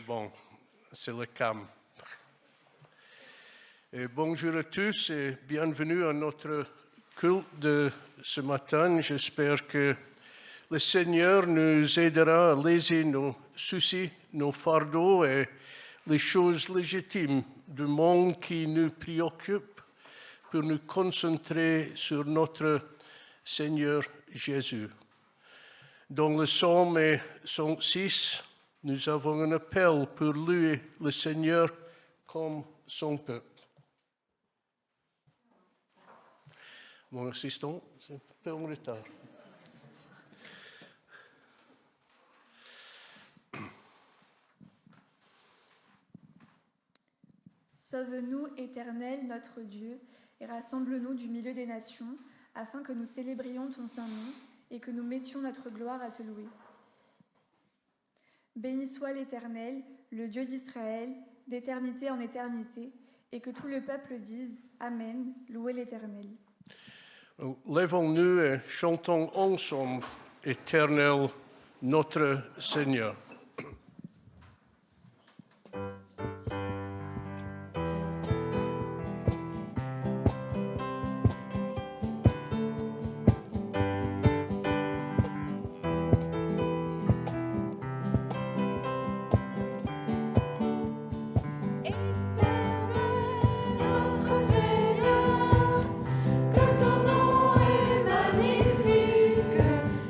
Bon, c'est le cam. Et bonjour à tous et bienvenue à notre culte de ce matin. J'espère que le Seigneur nous aidera à léser nos soucis, nos fardeaux et les choses légitimes du monde qui nous préoccupent pour nous concentrer sur notre Seigneur Jésus. Dans le psaume 106, nous avons un appel pour louer le Seigneur comme son peuple. Mon assistant, c'est un peu en retard. Sauve-nous, Éternel, notre Dieu, et rassemble-nous du milieu des nations, afin que nous célébrions ton saint nom et que nous mettions notre gloire à te louer. Béni soit l'Éternel, le Dieu d'Israël, d'éternité en éternité, et que tout le peuple dise Amen, louez l'Éternel. Lèvons-nous et chantons ensemble, Éternel, notre Seigneur.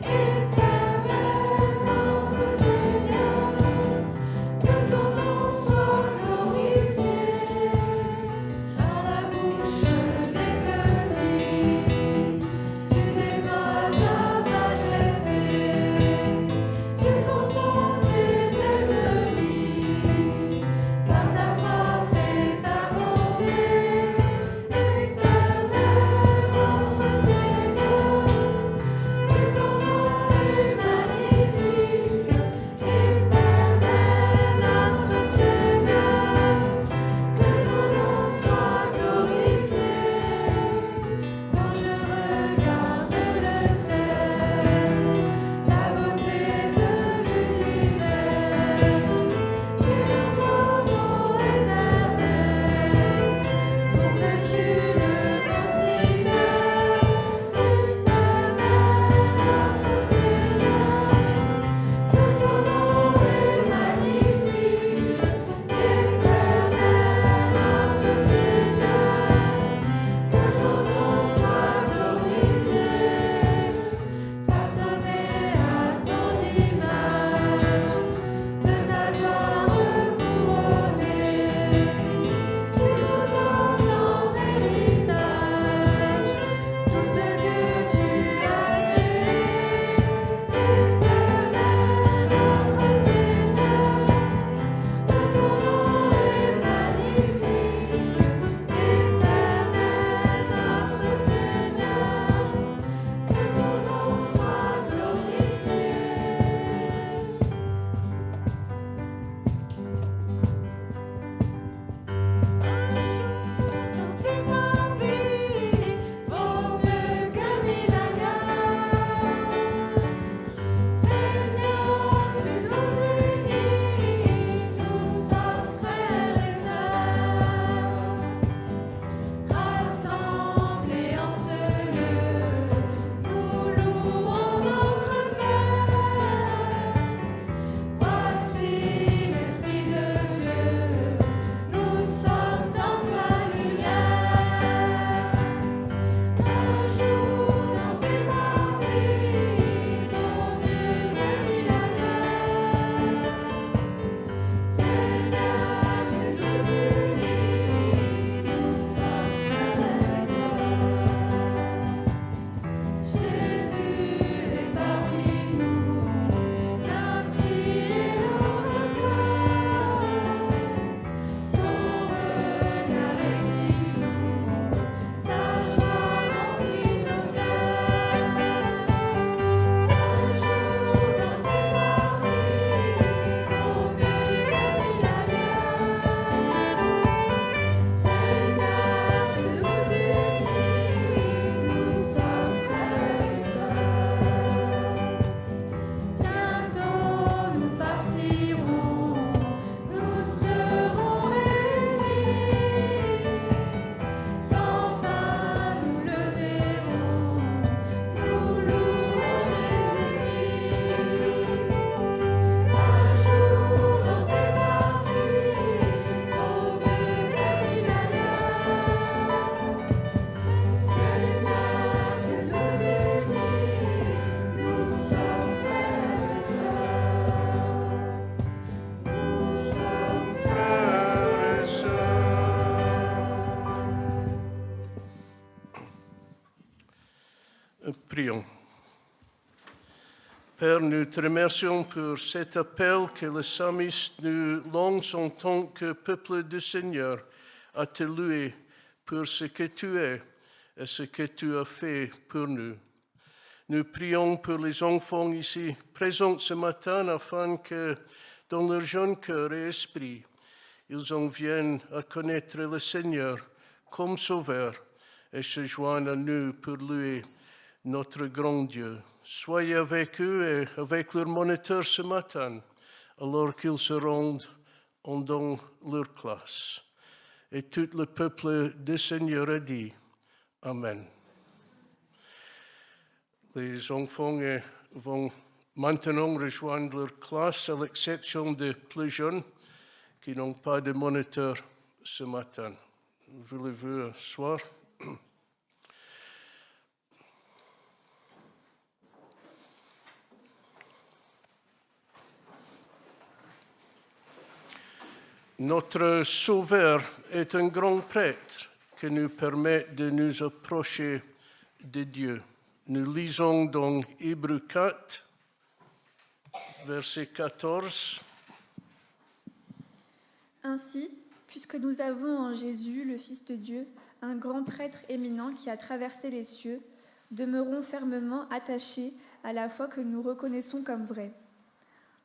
Éternel, notre Seigneur. Prions. Père, nous te remercions pour cet appel que le psalmiste nous lance en tant que peuple du Seigneur à te louer pour ce que tu es et ce que tu as fait pour nous. Nous prions pour les enfants ici présents ce matin afin que dans leur jeune cœur et esprit, ils en viennent à connaître le Seigneur comme Sauveur et se joignent à nous pour louer notre grand Dieu. Soyez avec eux et avec leurs moniteurs ce matin, alors qu'ils se rendent dans leur classe. Et tout le peuple du Seigneur a dit Amen. Les enfants vont maintenant rejoindre leur classe, à l'exception des plus jeunes qui n'ont pas de moniteur ce matin. Voulez-vous asseoir? Notre Sauveur est un grand prêtre qui nous permet de nous approcher de Dieu. Nous lisons dans Hébreux 4, verset 14. Ainsi, puisque nous avons en Jésus, le Fils de Dieu, un grand prêtre éminent qui a traversé les cieux, demeurons fermement attachés à la foi que nous reconnaissons comme vraie.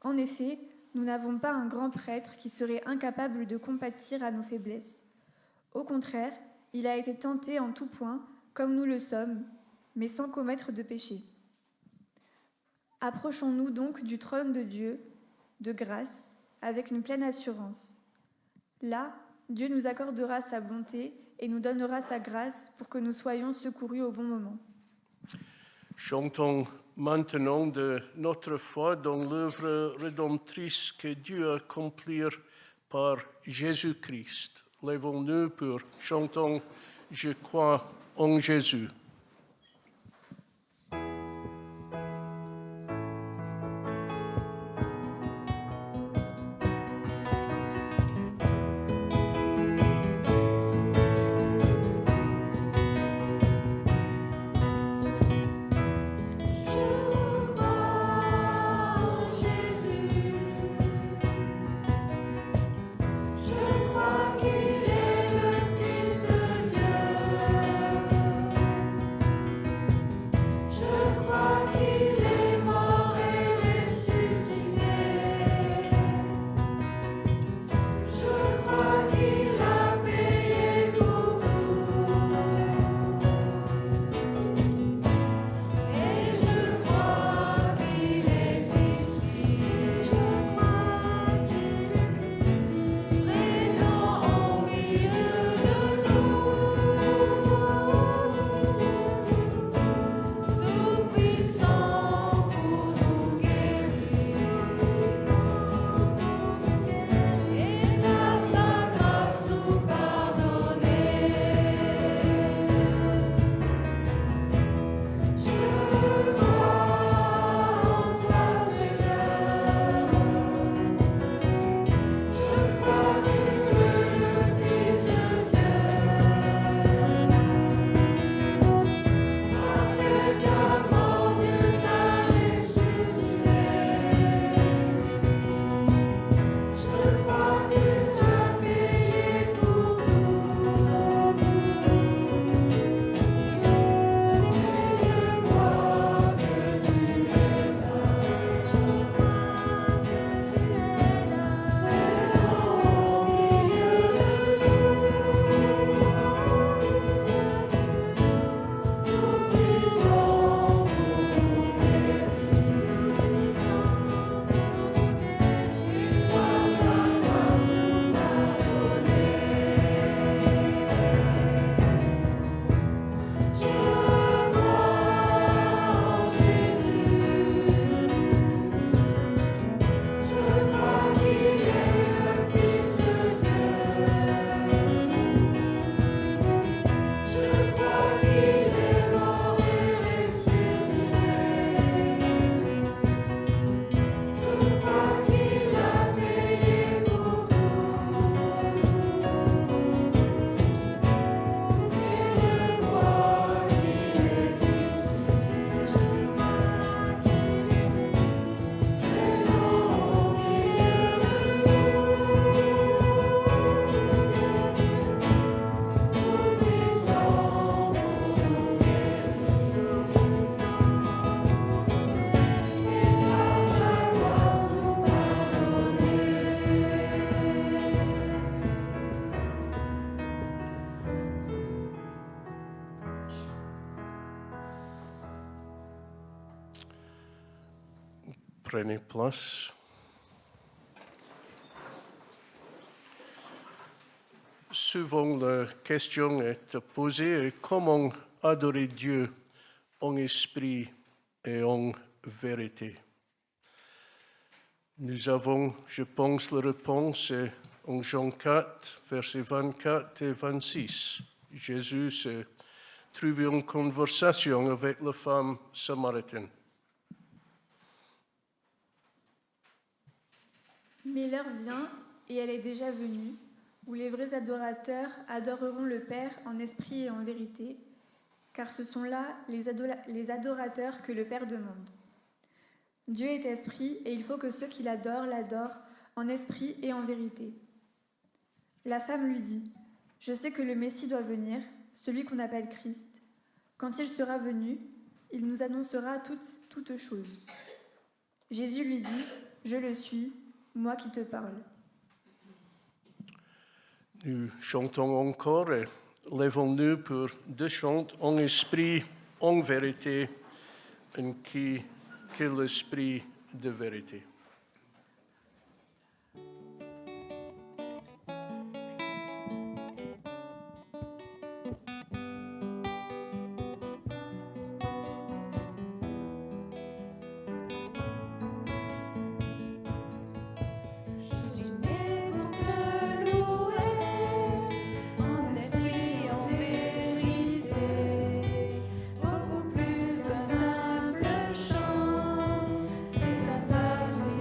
En effet, nous n'avons pas un grand prêtre qui serait incapable de compatir à nos faiblesses. Au contraire, il a été tenté en tout point, comme nous le sommes, mais sans commettre de péché. Approchons-nous donc du trône de Dieu, de grâce, avec une pleine assurance. Là, Dieu nous accordera sa bonté et nous donnera sa grâce pour que nous soyons secourus au bon moment. Chantons maintenant de notre foi dans l'œuvre rédemptrice que Dieu a accomplie par Jésus-Christ. Lèvons-nous pour chanter « Je crois en Jésus ». Je crois qu'il est le Fils de Dieu. Prenez place. Souvent, la question est posée, comment adorer Dieu en esprit et en vérité? Nous avons, je pense, la réponse en Jean 4, versets 24 et 26. Jésus s'est trouvé en conversation avec la femme samaritaine. Mais l'heure vient, et elle est déjà venue, où les vrais adorateurs adoreront le Père en esprit et en vérité, car ce sont là les adorateurs que le Père demande. Dieu est esprit, et il faut que ceux qui l'adorent en esprit et en vérité. La femme lui dit, « Je sais que le Messie doit venir, celui qu'on appelle Christ. Quand il sera venu, il nous annoncera toutes choses. » Jésus lui dit, « Je le suis, moi qui te parle. » Nous chantons encore et lèvons-nous pour deux chants en esprit, en vérité, en qui est l'esprit de vérité. Beaucoup plus qu'un simple chant, c'est un sacrifice.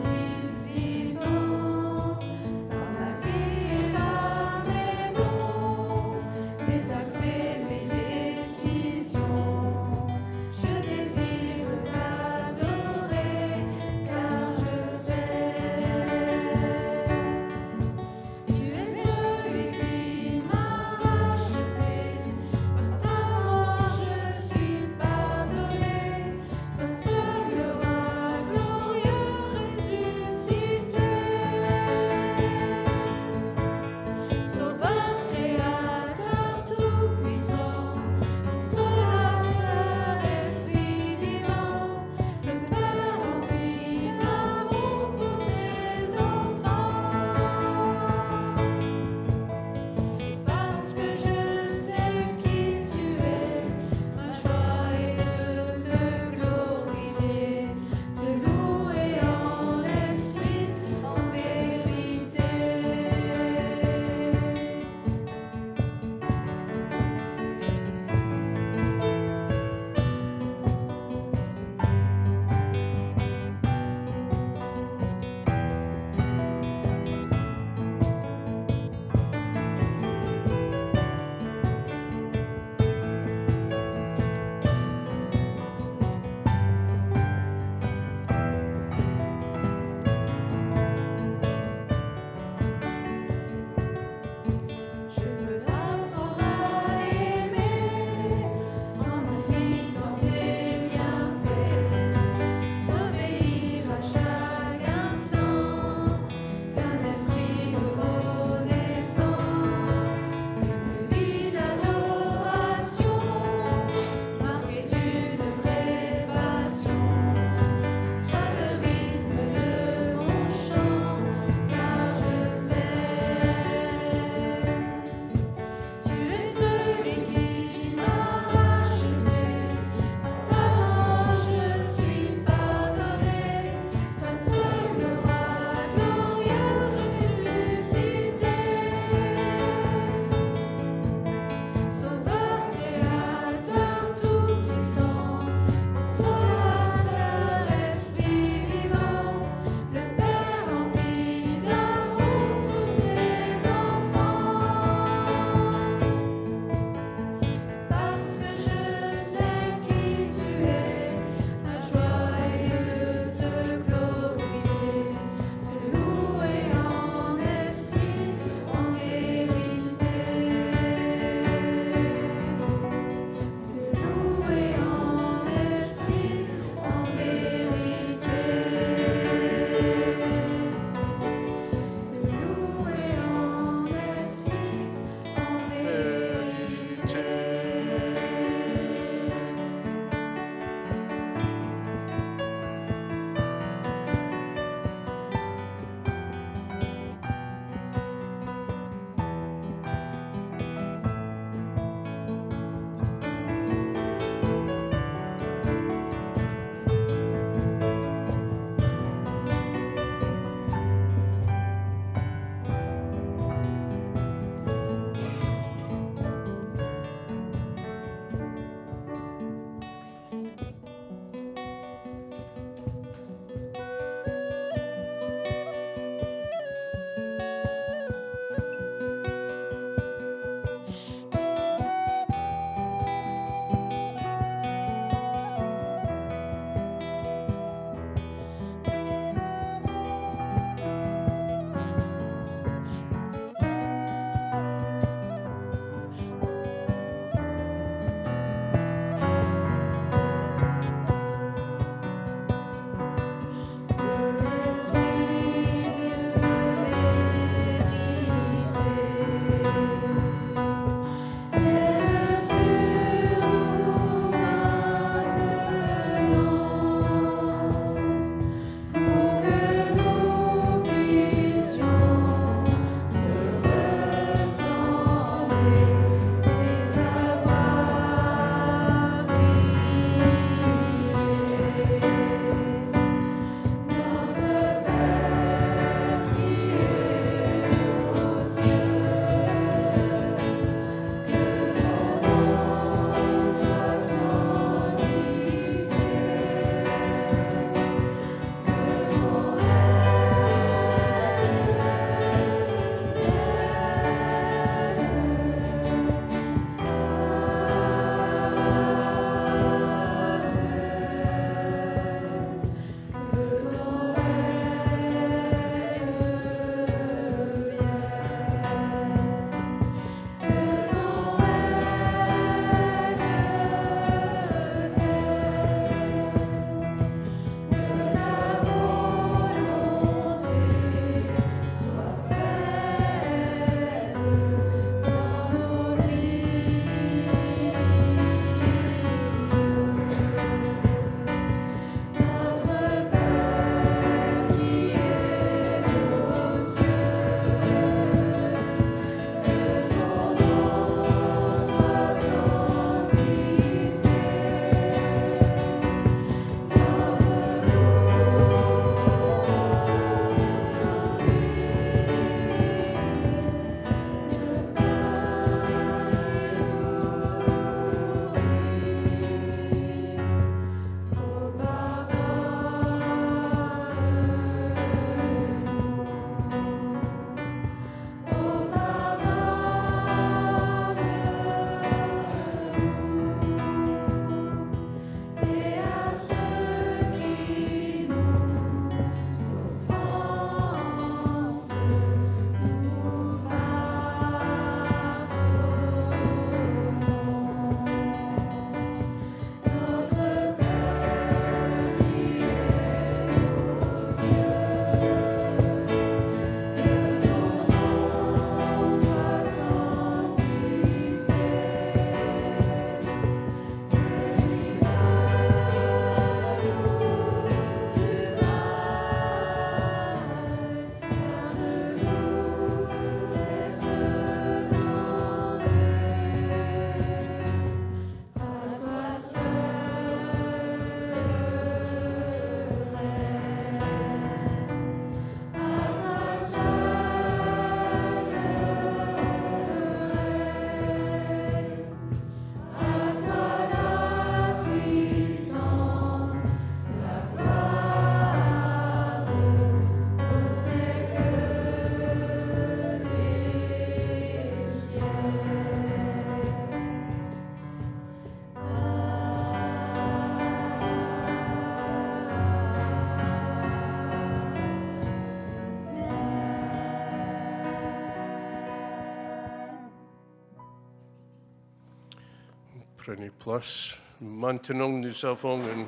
Prenez place. Maintenant, nous avons un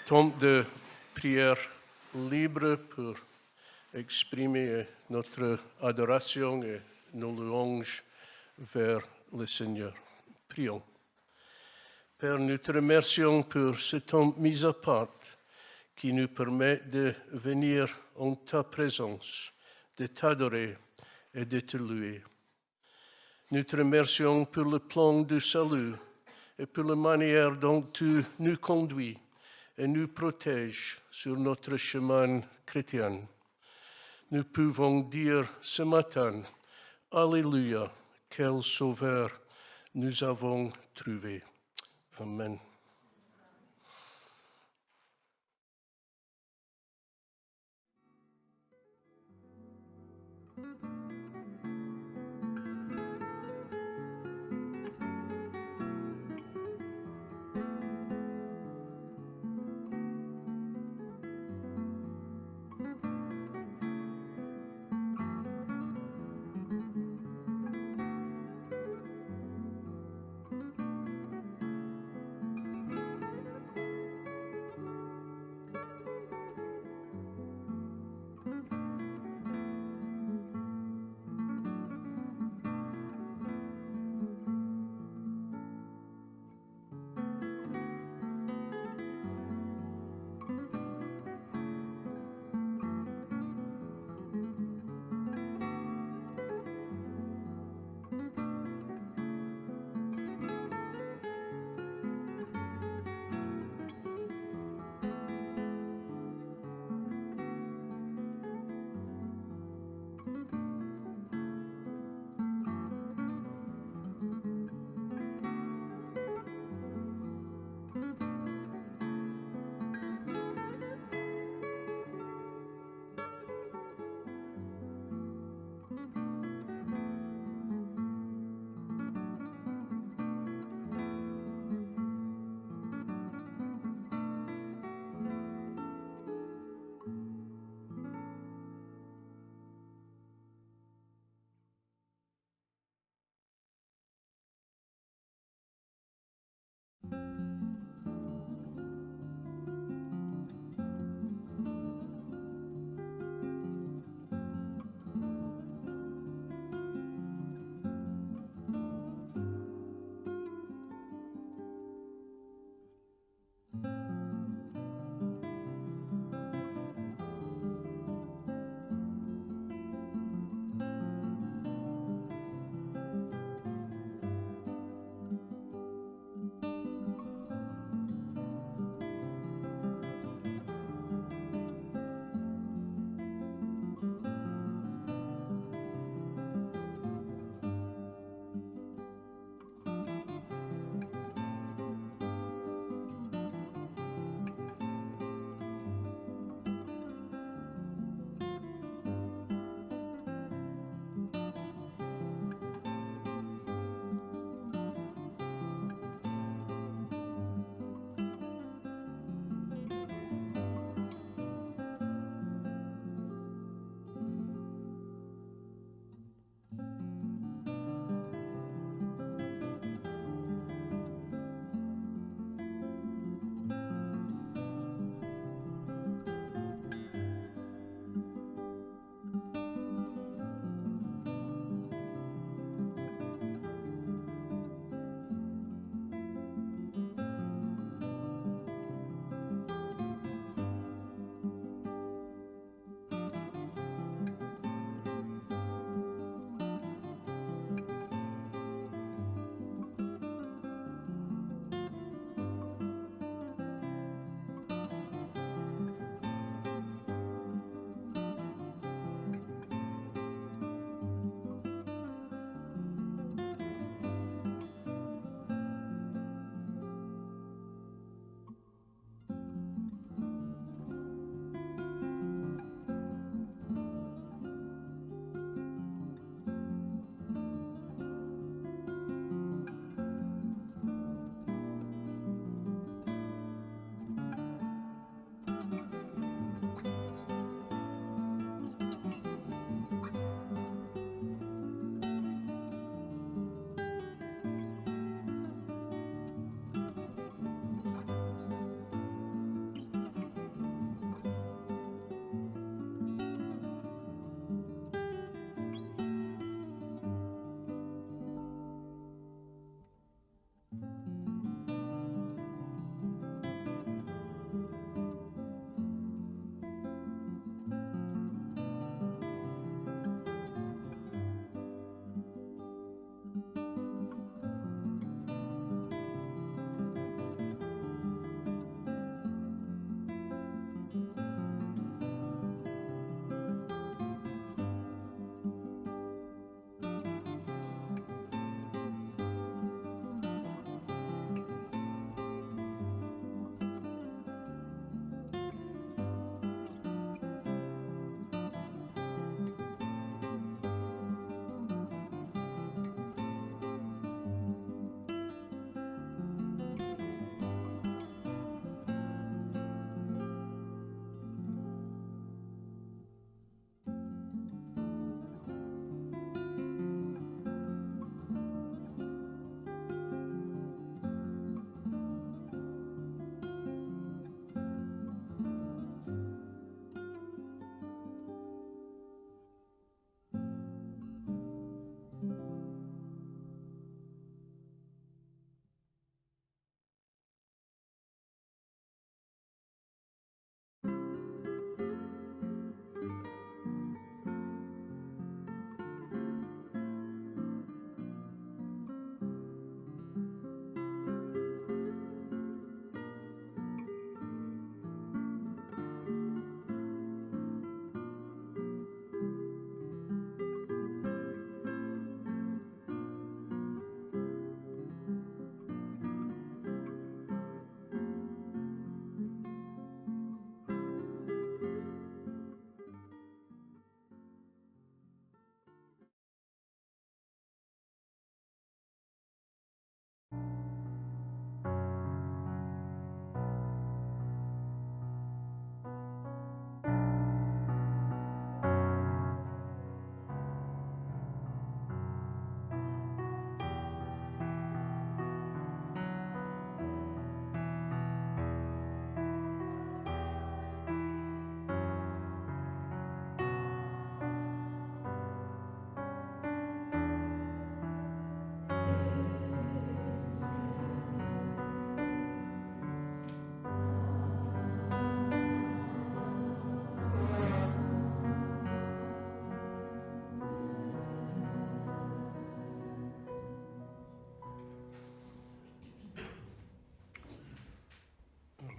temps de prière libre pour exprimer notre adoration et nos louanges vers le Seigneur. Prions. Père, nous te remercions pour ce temps mis à part qui nous permet de venir en ta présence, de t'adorer et de te louer. Nous te remercions pour le plan du salut et pour la manière dont tu nous conduis et nous protèges sur notre chemin chrétien. Nous pouvons dire ce matin, Alléluia, quel sauveur nous avons trouvé. Amen.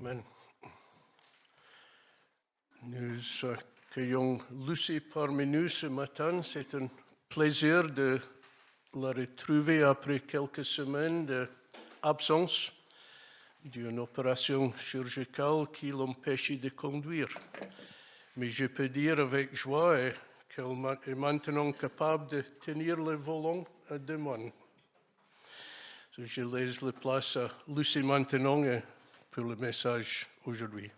Amen. Nous accueillons Lucie parmi nous ce matin. C'est un plaisir de la retrouver après quelques semaines d'absence d'une opération chirurgicale qui l'empêchait de conduire. Mais je peux dire avec joie qu'elle est maintenant capable de tenir le volant à deux mains. Je laisse la place à Lucie maintenant pour le message aujourd'hui.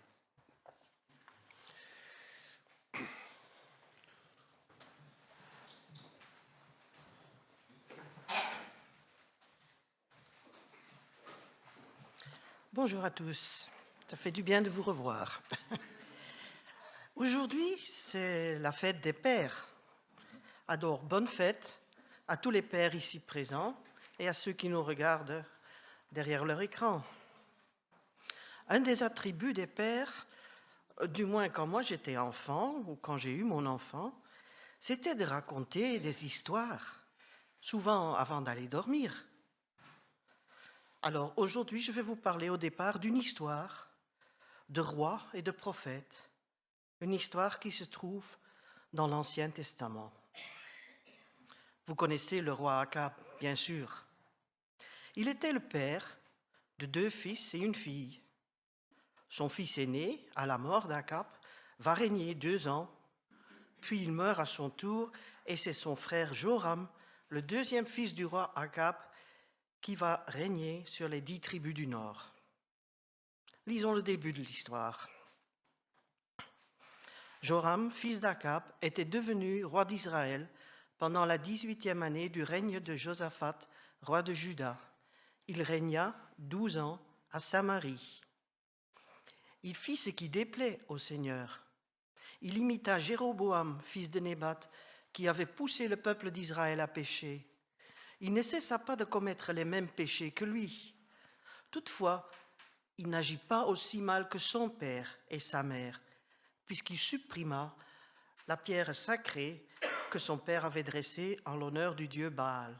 Bonjour à tous, ça fait du bien de vous revoir. Aujourd'hui, c'est la fête des pères. Alors, bonne fête à tous les pères ici présents et à ceux qui nous regardent derrière leur écran. Un des attributs des pères, du moins quand moi j'étais enfant ou quand j'ai eu mon enfant, c'était de raconter des histoires, souvent avant d'aller dormir. Alors aujourd'hui, je vais vous parler au départ d'une histoire de rois et de prophètes, une histoire qui se trouve dans l'Ancien Testament. Vous connaissez le roi Akab, bien sûr. Il était le père de 2 fils et une fille. Son fils aîné, à la mort d'Akab, va régner 2 ans, puis il meurt à son tour et c'est son frère Joram, le 2e fils du roi Akab, qui va régner sur les 10 tribus du Nord. Lisons le début de l'histoire. Joram, fils d'Akab, était devenu roi d'Israël pendant la 18e année du règne de Josaphat, roi de Juda. Il régna 12 ans à Samarie. Il fit ce qui déplaît au Seigneur. Il imita Jéroboam, fils de Nébat, qui avait poussé le peuple d'Israël à pécher. Il ne cessa pas de commettre les mêmes péchés que lui. Toutefois, il n'agit pas aussi mal que son père et sa mère, puisqu'il supprima la pierre sacrée que son père avait dressée en l'honneur du dieu Baal.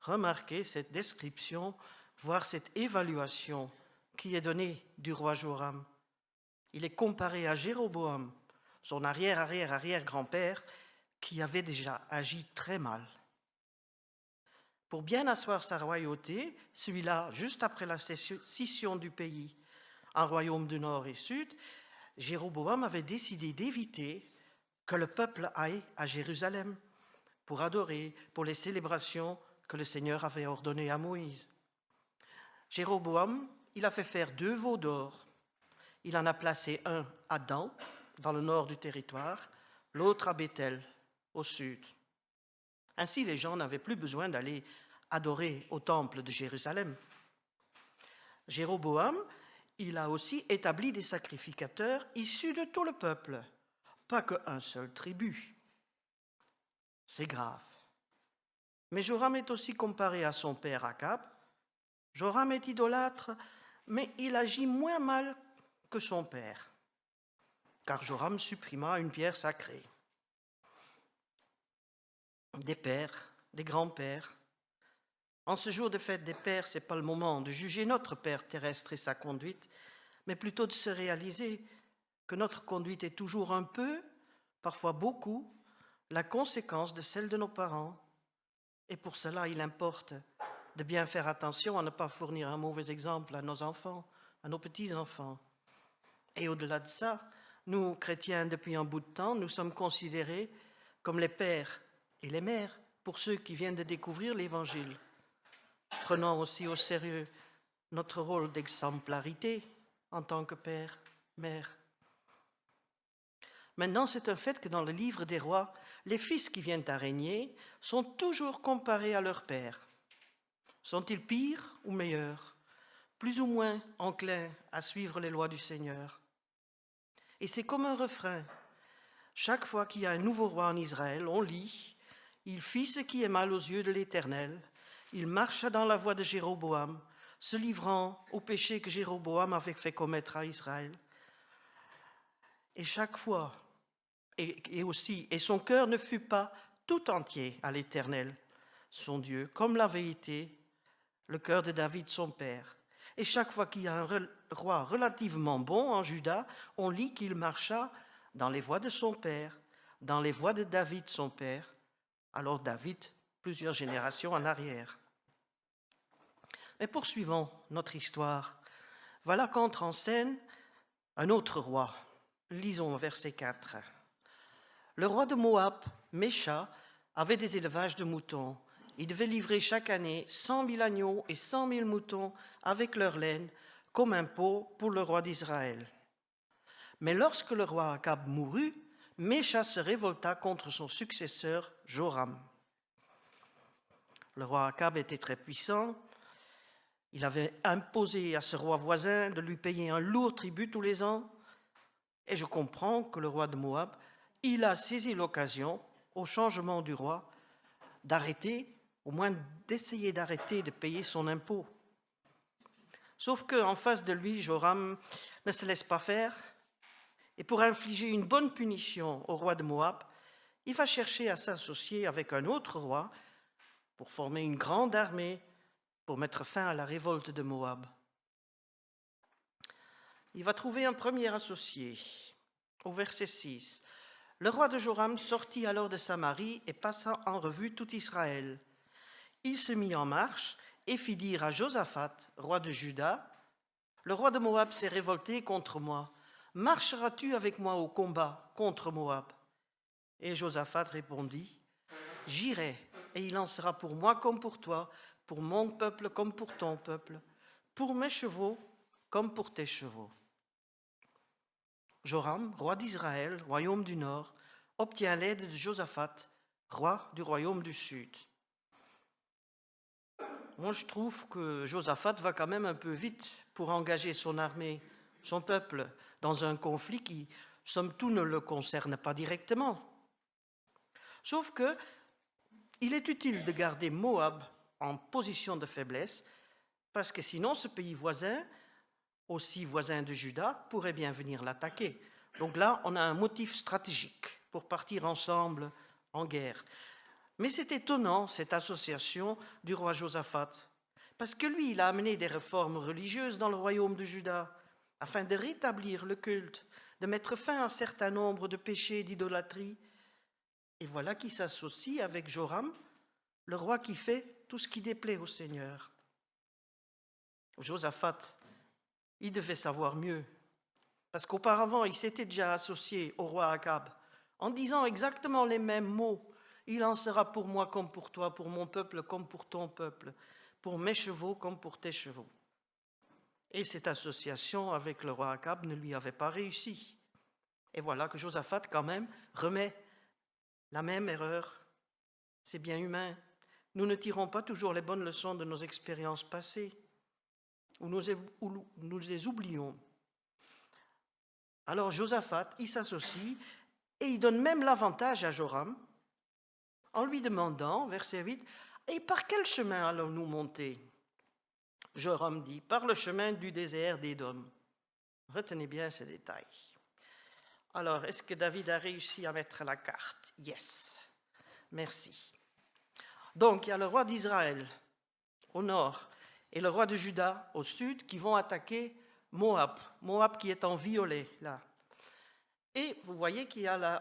Remarquez cette description, voire cette évaluation qui est donnée du roi Joram. Il est comparé à Jéroboam, son arrière-arrière-arrière-grand-père, qui avait déjà agi très mal. Pour bien asseoir sa royauté, celui-là, juste après la scission du pays en royaume du Nord et Sud, Jéroboam avait décidé d'éviter que le peuple aille à Jérusalem pour adorer, pour les célébrations que le Seigneur avait ordonnées à Moïse. Jéroboam, il a fait faire 2 veaux d'or. Il en a placé un à Dan, dans le nord du territoire, l'autre à Béthel, au sud. Ainsi, les gens n'avaient plus besoin d'aller adorer au temple de Jérusalem. Jéroboam, il a aussi établi des sacrificateurs issus de tout le peuple, pas qu'un seul tribu. C'est grave. Mais Joram est aussi comparé à son père Akab. Joram est idolâtre, mais il agit moins mal que son père, car Joram supprima une pierre sacrée. Des pères, des grands-pères. En ce jour de fête des pères, ce n'est pas le moment de juger notre Père terrestre et sa conduite, mais plutôt de se réaliser que notre conduite est toujours un peu, parfois beaucoup, la conséquence de celle de nos parents. Et pour cela, il importe de bien faire attention à ne pas fournir un mauvais exemple à nos enfants, à nos petits-enfants. Et au-delà de ça, nous, chrétiens, depuis un bout de temps, nous sommes considérés comme les pères et les mères pour ceux qui viennent de découvrir l'Évangile. Prenons aussi au sérieux notre rôle d'exemplarité en tant que père, mère. Maintenant, c'est un fait que dans le livre des rois, les fils qui viennent à régner sont toujours comparés à leur père. Sont-ils pires ou meilleurs, plus ou moins enclins à suivre les lois du Seigneur? Et c'est comme un refrain. Chaque fois qu'il y a un nouveau roi en Israël, on lit « Il fit ce qui est mal aux yeux de l'Éternel, il marcha dans la voie de Jéroboam, se livrant au péché que Jéroboam avait fait commettre à Israël. » Et chaque fois, et son cœur ne fut pas tout entier à l'Éternel, son Dieu, comme l'avait été le cœur de David, son père. Et chaque fois qu'il y a un roi relativement bon en Juda, on lit qu'il marcha dans les voies de son père, dans les voies de David, son père. Alors David, plusieurs générations en arrière. Mais poursuivons notre histoire. Voilà qu'entre en scène un autre roi. Lisons verset 4. Le roi de Moab, Mécha, avait des élevages de moutons. Il devait livrer chaque année 100 000 agneaux et 100 000 moutons avec leur laine comme impôt pour le roi d'Israël. Mais lorsque le roi Akab mourut, Mécha se révolta contre son successeur Joram. Le roi Akab était très puissant. Il avait imposé à ce roi voisin de lui payer un lourd tribut tous les ans. Et je comprends que le roi de Moab, il a saisi l'occasion, au changement du roi, d'arrêter, au moins d'essayer d'arrêter de payer son impôt. Sauf qu'en face de lui, Joram ne se laisse pas faire. Et pour infliger une bonne punition au roi de Moab, il va chercher à s'associer avec un autre roi pour former une grande armée pour mettre fin à la révolte de Moab. Il va trouver un premier associé. Au verset 6, le roi de Joram sortit alors de Samarie et passa en revue tout Israël. Il se mit en marche et fit dire à Josaphat, roi de Juda, « Le roi de Moab s'est révolté contre moi. Marcheras-tu avec moi au combat contre Moab ?» Et Josaphat répondit, « J'irai, et il en sera pour moi comme pour toi, pour mon peuple comme pour ton peuple, pour mes chevaux comme pour tes chevaux. » Joram, roi d'Israël, royaume du Nord, obtient l'aide de Josaphat, roi du royaume du Sud. Moi, je trouve que Josaphat va quand même un peu vite pour engager son armée, son peuple, dans un conflit qui, somme toute, ne le concerne pas directement. Sauf que il est utile de garder Moab en position de faiblesse, parce que sinon ce pays voisin, aussi voisin de Juda, pourrait bien venir l'attaquer. Donc là, on a un motif stratégique pour partir ensemble en guerre. Mais c'est étonnant, cette association du roi Josaphat, parce que lui, il a amené des réformes religieuses dans le royaume de Juda, afin de rétablir le culte, de mettre fin à un certain nombre de péchés d'idolâtrie. Et voilà qu'il s'associe avec Joram, le roi qui fait tout ce qui déplaît au Seigneur. Josaphat, il devait savoir mieux, parce qu'auparavant, il s'était déjà associé au roi Akab, en disant exactement les mêmes mots. « Il en sera pour moi comme pour toi, pour mon peuple comme pour ton peuple, pour mes chevaux comme pour tes chevaux. » Et cette association avec le roi Akab ne lui avait pas réussi. Et voilà que Josaphat, quand même, remet la même erreur. C'est bien humain. Nous ne tirons pas toujours les bonnes leçons de nos expériences passées, ou nous les oublions. Alors Josaphat, il s'associe et il donne même l'avantage à Joram en lui demandant, verset 8, « Et par quel chemin allons-nous monter ?» Joram dit, « Par le chemin du désert d'Édom. » Retenez bien ce détail. Alors, est-ce que David a réussi à mettre la carte? Yes. Merci. Donc, il y a le roi d'Israël au nord et le roi de Juda au sud qui vont attaquer Moab. Moab qui est en violet, là. Et vous voyez qu'il y a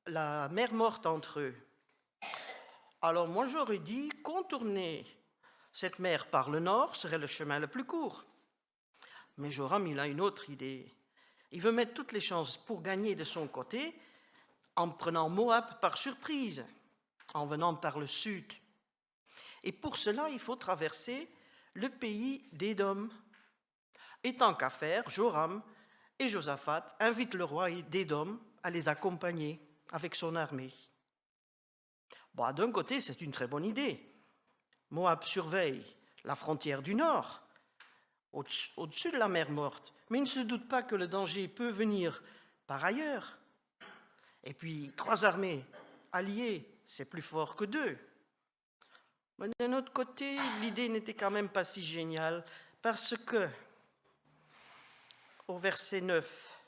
la mer morte entre eux. Alors, moi, j'aurais dit contourner cette mer par le nord serait le chemin le plus court. Mais Joram, il a une autre idée. Il veut mettre toutes les chances pour gagner de son côté en prenant Moab par surprise, en venant par le sud. Et pour cela, il faut traverser le pays d'Édom. Et tant qu'à faire, Joram et Josaphat invitent le roi d'Édom à les accompagner avec son armée. Bon, d'un côté, c'est une très bonne idée. Moab surveille la frontière du nord, au-dessus de la mer morte, mais il ne se doute pas que le danger peut venir par ailleurs. Et puis, 3 armées alliées, c'est plus fort que 2. Mais d'un autre côté, l'idée n'était quand même pas si géniale, parce que, au verset 9,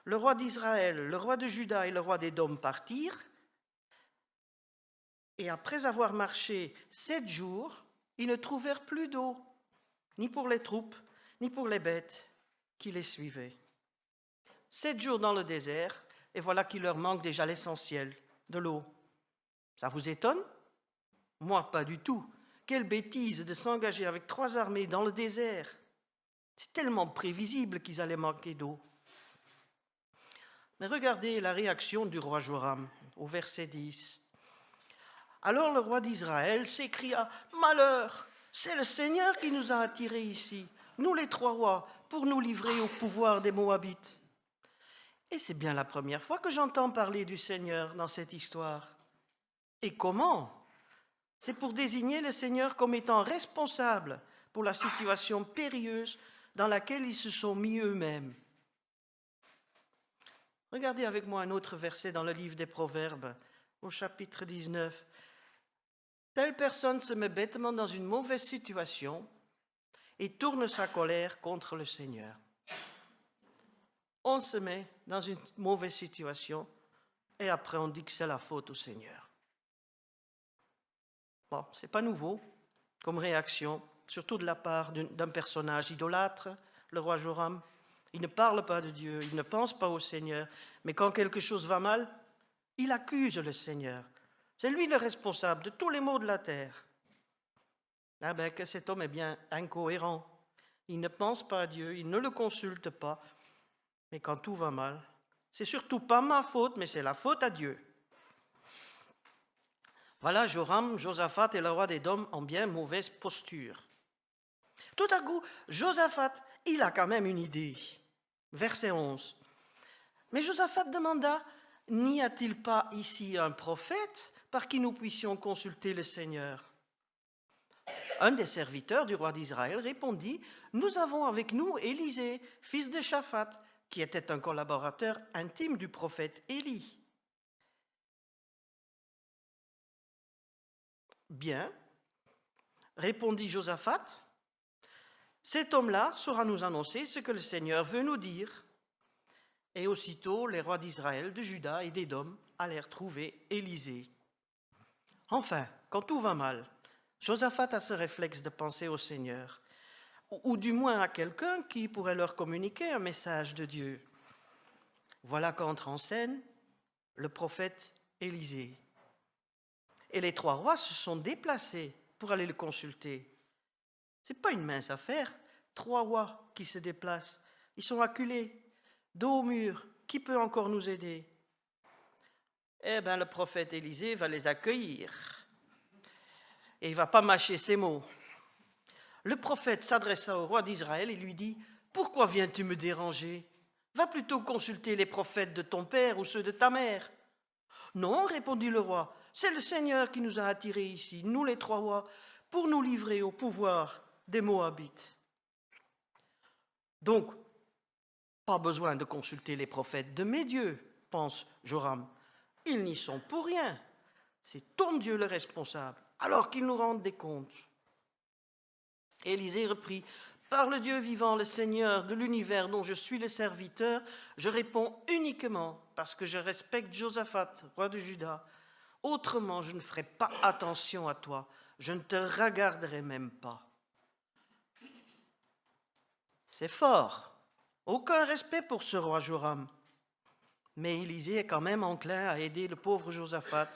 le roi d'Israël, le roi de Juda et le roi d'Édom partirent, et après avoir marché 7 jours, ils ne trouvèrent plus d'eau. ni pour les troupes, ni pour les bêtes qui les suivaient. 7 jours dans le désert, et voilà qu'il leur manque déjà l'essentiel, de l'eau. Ça vous étonne? Moi, pas du tout. Quelle bêtise de s'engager avec 3 armées dans le désert. C'est tellement prévisible qu'ils allaient manquer d'eau. Mais regardez la réaction du roi Joram au verset 10. Alors le roi d'Israël s'écria « Malheur! C'est le Seigneur qui nous a attirés ici, nous les 3 rois, pour nous livrer au pouvoir des Moabites. » Et c'est bien la première fois que j'entends parler du Seigneur dans cette histoire. Et comment? C'est pour désigner le Seigneur comme étant responsable pour la situation périlleuse dans laquelle ils se sont mis eux-mêmes. Regardez avec moi un autre verset dans le livre des Proverbes, au chapitre 19. Telle personne se met bêtement dans une mauvaise situation et tourne sa colère contre le Seigneur. On se met dans une mauvaise situation et après on dit que c'est la faute au Seigneur. Bon, ce n'est pas nouveau comme réaction, surtout de la part d'un personnage idolâtre, le roi Joram. Il ne parle pas de Dieu, il ne pense pas au Seigneur, mais quand quelque chose va mal, il accuse le Seigneur. C'est lui le responsable de tous les maux de la terre. Ah ben, que cet homme est bien incohérent. Il ne pense pas à Dieu, il ne le consulte pas, mais quand tout va mal, c'est surtout pas ma faute, mais c'est la faute à Dieu. Voilà Joram, Josaphat et le roi d'Édom en bien mauvaise posture. Tout à coup, Josaphat, il a quand même une idée. Verset 11. Mais Josaphat demanda, « N'y a-t-il pas ici un prophète par qui nous puissions consulter le Seigneur ?» Un des serviteurs du roi d'Israël répondit, « Nous avons avec nous Élisée, fils de Shaphat, qui était un collaborateur intime du prophète Élie. » Bien, répondit Josaphat, cet homme-là saura nous annoncer ce que le Seigneur veut nous dire. Et aussitôt, les rois d'Israël, de Juda et d'Édom allèrent trouver Élisée. Enfin, quand tout va mal, Josaphat a ce réflexe de penser au Seigneur, ou du moins à quelqu'un qui pourrait leur communiquer un message de Dieu. Voilà qu'entre en scène le prophète Élisée. Et les 3 rois se sont déplacés pour aller le consulter. Ce n'est pas une mince affaire, 3 rois qui se déplacent. Ils sont acculés, dos au mur. Qui peut encore nous aider? Eh bien, le prophète Élisée va les accueillir. Et il ne va pas mâcher ses mots. Le prophète s'adressa au roi d'Israël et lui dit, « Pourquoi viens-tu me déranger? Va plutôt consulter les prophètes de ton père ou ceux de ta mère. » « Non, répondit le roi, c'est le Seigneur qui nous a attirés ici, nous les 3 rois, pour nous livrer au pouvoir des Moabites. » Donc, pas besoin de consulter les prophètes de mes dieux, pense Joram. Ils n'y sont pour rien. C'est ton Dieu le responsable, alors qu'il nous rende des comptes. Élisée reprit, « Par le Dieu vivant, le Seigneur de l'univers dont je suis le serviteur, je réponds uniquement parce que je respecte Josaphat, roi de Juda. Autrement, je ne ferai pas attention à toi, je ne te regarderai même pas. » C'est fort, aucun respect pour ce roi Joram. Mais Élisée est quand même enclin à aider le pauvre Josaphat,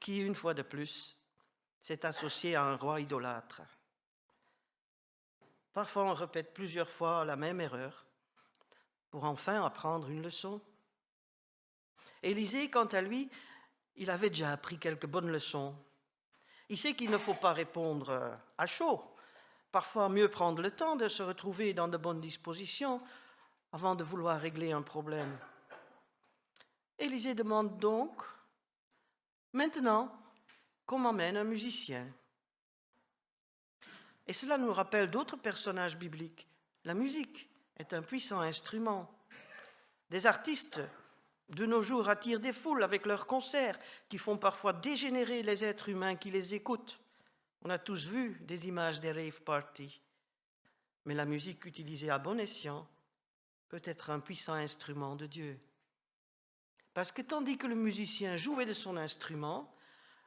qui, une fois de plus, s'est associé à un roi idolâtre. Parfois, on répète plusieurs fois la même erreur pour enfin apprendre une leçon. Élisée, quant à lui, il avait déjà appris quelques bonnes leçons. Il sait qu'il ne faut pas répondre à chaud. Parfois, mieux prendre le temps de se retrouver dans de bonnes dispositions avant de vouloir régler un problème. Élisée demande donc, maintenant, qu'on m'emmène un musicien. Et cela nous rappelle d'autres personnages bibliques. La musique est un puissant instrument. Des artistes de nos jours attirent des foules avec leurs concerts qui font parfois dégénérer les êtres humains qui les écoutent. On a tous vu des images des rave parties. Mais la musique utilisée à bon escient peut être un puissant instrument de Dieu. Parce que tandis que le musicien jouait de son instrument,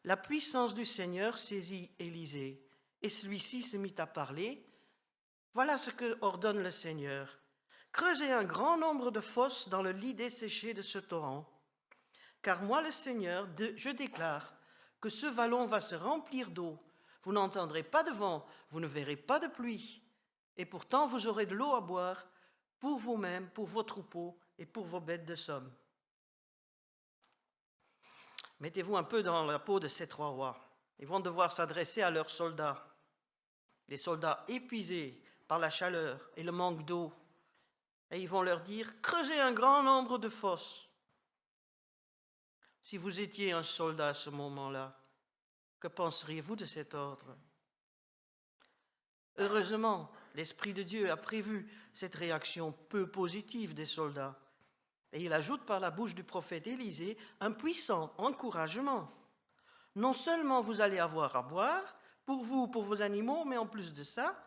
la puissance du Seigneur saisit Élisée. Et celui-ci se mit à parler, Voilà ce que ordonne le Seigneur. Creusez un grand nombre de fosses dans le lit desséché de ce torrent. Car moi, le Seigneur, je déclare que ce vallon va se remplir d'eau. Vous n'entendrez pas de vent, vous ne verrez pas de pluie. Et pourtant, vous aurez de l'eau à boire pour vous-même, pour vos troupeaux et pour vos bêtes de somme. Mettez-vous un peu dans la peau de ces 3 rois. Ils vont devoir s'adresser à leurs soldats. Des soldats épuisés par la chaleur et le manque d'eau. Et ils vont leur dire, creusez un grand nombre de fosses. Si vous étiez un soldat à ce moment-là, que penseriez-vous de cet ordre? Heureusement, l'Esprit de Dieu a prévu cette réaction peu positive des soldats. Et il ajoute par la bouche du prophète Élisée un puissant encouragement. Non seulement vous allez avoir à boire, pour vous, pour vos animaux, mais en plus de ça,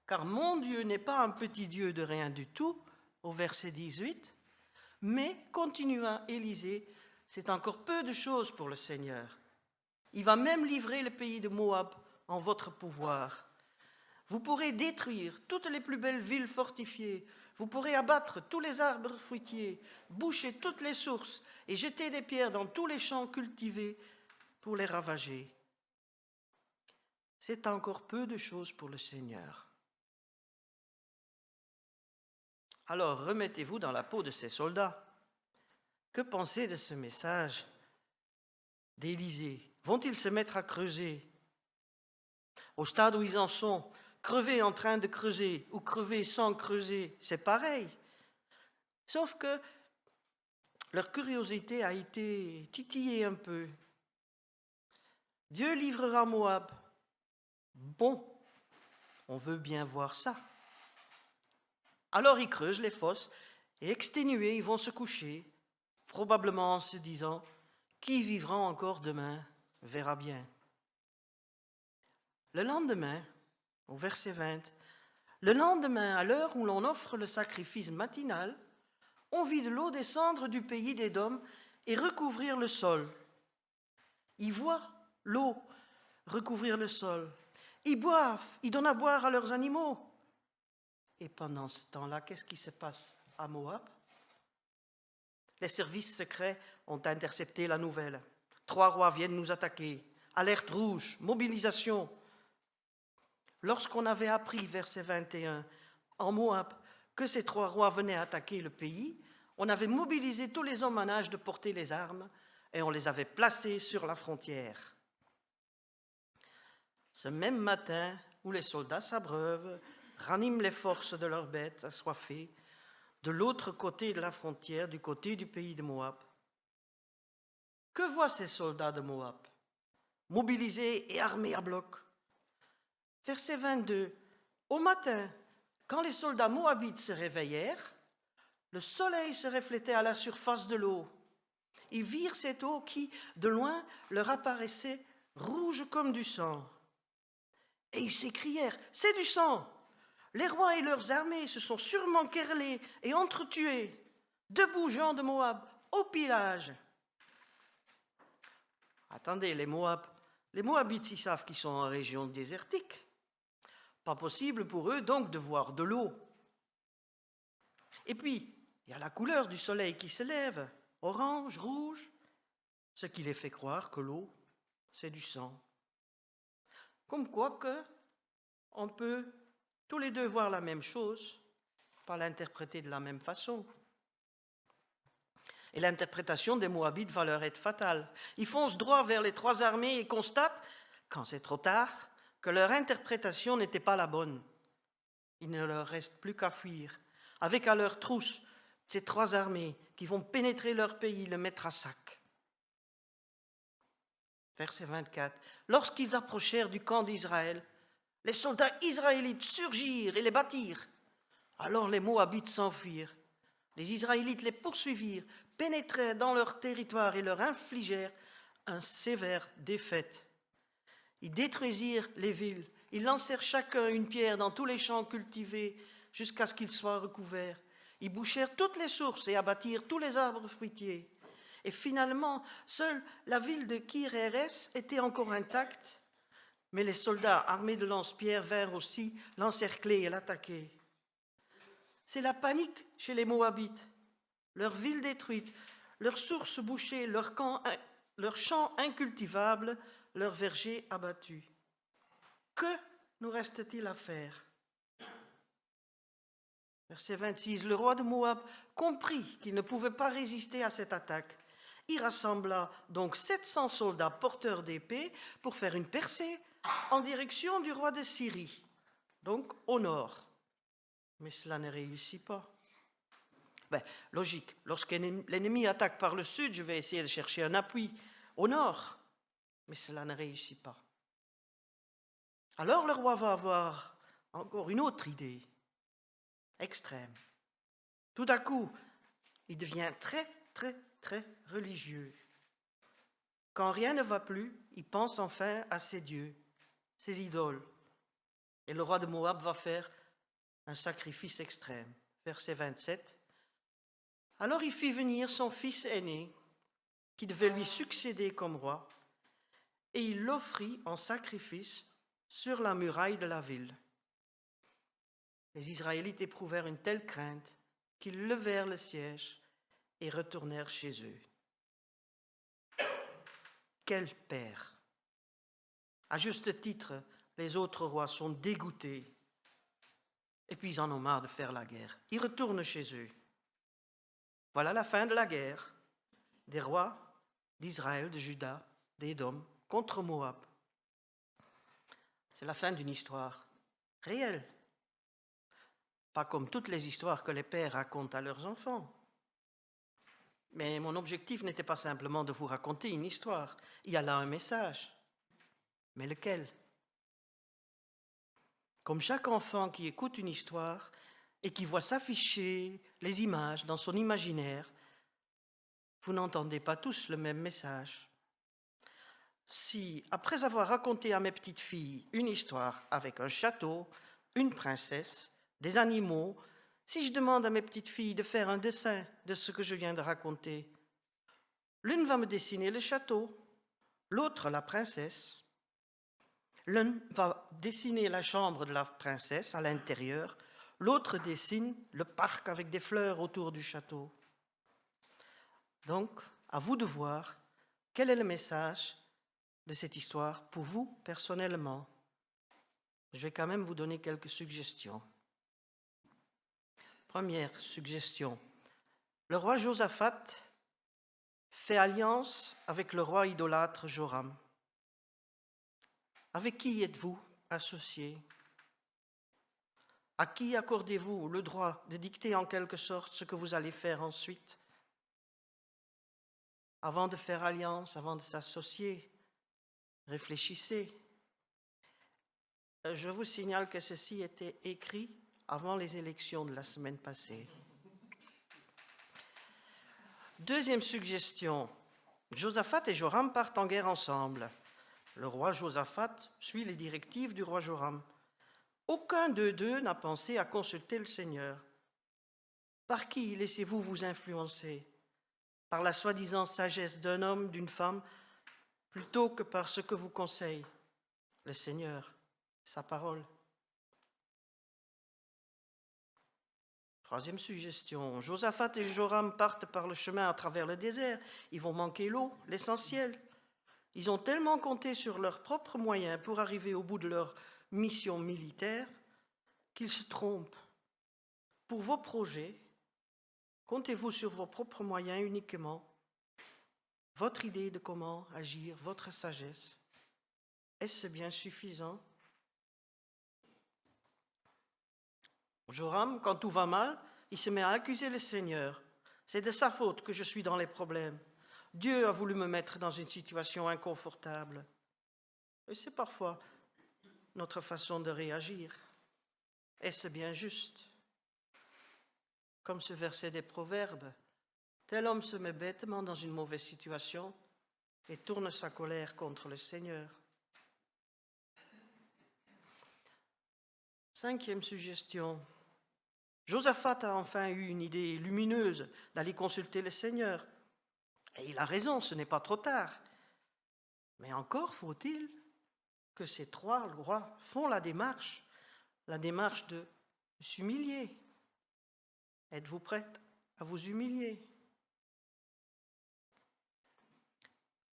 car mon Dieu n'est pas un petit Dieu de rien du tout, au verset 18, mais, continua Élisée, c'est encore peu de choses pour le Seigneur. Il va même livrer le pays de Moab en votre pouvoir. Vous pourrez détruire toutes les plus belles villes fortifiées, vous pourrez abattre tous les arbres fruitiers, boucher toutes les sources et jeter des pierres dans tous les champs cultivés pour les ravager. C'est encore peu de choses pour le Seigneur. Alors remettez-vous dans la peau de ces soldats. Que penser de ce message d'Élisée? Vont-ils se mettre à creuser? Au stade où ils en sont, crever en train de creuser ou crever sans creuser, c'est pareil. Sauf que leur curiosité a été titillée un peu. Dieu livrera Moab. Bon, on veut bien voir ça. Alors ils creusent les fosses et exténués, ils vont se coucher, probablement en se disant « Qui vivra encore demain verra bien ». Le lendemain, au verset 20, le lendemain, à l'heure où l'on offre le sacrifice matinal, on vit de l'eau descendre du pays d'Édom et recouvrir le sol. Ils voient l'eau recouvrir le sol. Ils boivent, ils donnent à boire à leurs animaux. Et pendant ce temps-là, qu'est-ce qui se passe à Moab? Les services secrets ont intercepté la nouvelle. 3 rois viennent nous attaquer. Alerte rouge, mobilisation. Lorsqu'on avait appris, verset 21, en Moab, que ces 3 rois venaient attaquer le pays, on avait mobilisé tous les hommes en âge de porter les armes et on les avait placés sur la frontière. Ce même matin, où les soldats s'abreuvent, raniment les forces de leurs bêtes assoiffées, de l'autre côté de la frontière, du côté du pays de Moab. Que voient ces soldats de Moab, mobilisés et armés à bloc? Verset 22. Au matin, quand les soldats moabites se réveillèrent, le soleil se reflétait à la surface de l'eau. Ils virent cette eau qui, de loin, leur apparaissait rouge comme du sang. Et ils s'écrièrent, « C'est du sang ! Les rois et leurs armées se sont sûrement querellés et entretués. Debout, gens de Moab, au pillage !» Attendez, les Moabites, ils savent qu'ils sont en région désertique. Pas possible pour eux, donc, de voir de l'eau. Et puis, il y a la couleur du soleil qui se lève, orange, rouge, ce qui les fait croire que l'eau, c'est du sang. Comme quoi que on peut tous les deux voir la même chose, pas l'interpréter de la même façon. Et l'interprétation des Moabites va leur être fatale. Ils foncent droit vers les 3 armées et constatent, quand c'est trop tard, que leur interprétation n'était pas la bonne. Il ne leur reste plus qu'à fuir, avec à leur trousse ces 3 armées qui vont pénétrer leur pays, le mettre à sac. Verset 24. Lorsqu'ils approchèrent du camp d'Israël, les soldats israélites surgirent et les battirent. Alors les Moabites s'enfuirent. Les Israélites les poursuivirent, pénétrèrent dans leur territoire et leur infligèrent une sévère défaite. Ils détruisirent les villes, ils lancèrent chacun une pierre dans tous les champs cultivés jusqu'à ce qu'ils soient recouverts. Ils bouchèrent toutes les sources et abattirent tous les arbres fruitiers. Et finalement, seule la ville de Kir-Héres était encore intacte. Mais les soldats armés de lance-pierres vinrent aussi l'encercler et l'attaquer. C'est la panique chez les Moabites. Leur ville détruite, leurs sources bouchées, leurs champs incultivables, leurs vergers abattus. Que nous reste-t-il à faire? Verset 26, le roi de Moab comprit qu'il ne pouvait pas résister à cette attaque. Il rassembla donc 700 soldats porteurs d'épées pour faire une percée en direction du roi de Syrie, donc au nord. Mais cela ne réussit pas. Logique, lorsque l'ennemi attaque par le sud, je vais essayer de chercher un appui au nord, mais cela ne réussit pas. Alors le roi va avoir encore une autre idée, extrême. Tout à coup, il devient très, très, très religieux. Quand rien ne va plus, il pense enfin à ses dieux, ses idoles. Et le roi de Moab va faire un sacrifice extrême. Verset 27. Alors il fit venir son fils aîné, qui devait lui succéder comme roi, et il l'offrit en sacrifice sur la muraille de la ville. Les Israélites éprouvèrent une telle crainte qu'ils levèrent le siège et retournèrent chez eux. Quel père! À juste titre, les autres rois sont dégoûtés et puis ils en ont marre de faire la guerre. Ils retournent chez eux. Voilà la fin de la guerre des rois d'Israël, de Juda, d'Édom contre Moab. C'est la fin d'une histoire réelle. Pas comme toutes les histoires que les pères racontent à leurs enfants. Mais mon objectif n'était pas simplement de vous raconter une histoire. Il y a là un message. Mais lequel? Comme chaque enfant qui écoute une histoire et qui voit s'afficher les images dans son imaginaire, vous n'entendez pas tous le même message. Si, après avoir raconté à mes petites filles une histoire avec un château, une princesse, des animaux, si je demande à mes petites filles de faire un dessin de ce que je viens de raconter, l'une va me dessiner le château, l'autre la princesse. L'un va dessiner la chambre de la princesse à l'intérieur, l'autre dessine le parc avec des fleurs autour du château. Donc, à vous de voir quel est le message de cette histoire pour vous personnellement. Je vais quand même vous donner quelques suggestions. Première suggestion, le roi Josaphat fait alliance avec le roi idolâtre Joram. Avec qui êtes-vous associé? À qui accordez-vous le droit de dicter en quelque sorte ce que vous allez faire ensuite? Avant de faire alliance, avant de s'associer, réfléchissez. Je vous signale que ceci était écrit avant les élections de la semaine passée. Deuxième suggestion, Josaphat et Joram partent en guerre ensemble. Le roi Josaphat suit les directives du roi Joram. Aucun d'eux deux n'a pensé à consulter le Seigneur. Par qui laissez-vous vous influencer? Par la soi-disant sagesse d'un homme, d'une femme, plutôt que par ce que vous conseille le Seigneur, sa parole. Troisième suggestion, Josaphat et Joram partent par le chemin à travers le désert. Ils vont manquer l'eau, l'essentiel. Ils ont tellement compté sur leurs propres moyens pour arriver au bout de leur mission militaire qu'ils se trompent. Pour vos projets, comptez-vous sur vos propres moyens uniquement, votre idée de comment agir, votre sagesse. Est-ce bien suffisant? Joram, quand tout va mal, il se met à accuser le Seigneur. C'est de sa faute que je suis dans les problèmes. Dieu a voulu me mettre dans une situation inconfortable. Et c'est parfois notre façon de réagir. Est-ce bien juste? Comme ce verset des Proverbes, tel homme se met bêtement dans une mauvaise situation et tourne sa colère contre le Seigneur. Cinquième suggestion. Josaphat a enfin eu une idée lumineuse d'aller consulter le Seigneur. Et il a raison, ce n'est pas trop tard. Mais encore faut-il que ces 3 rois font la démarche de s'humilier. Êtes-vous prête à vous humilier?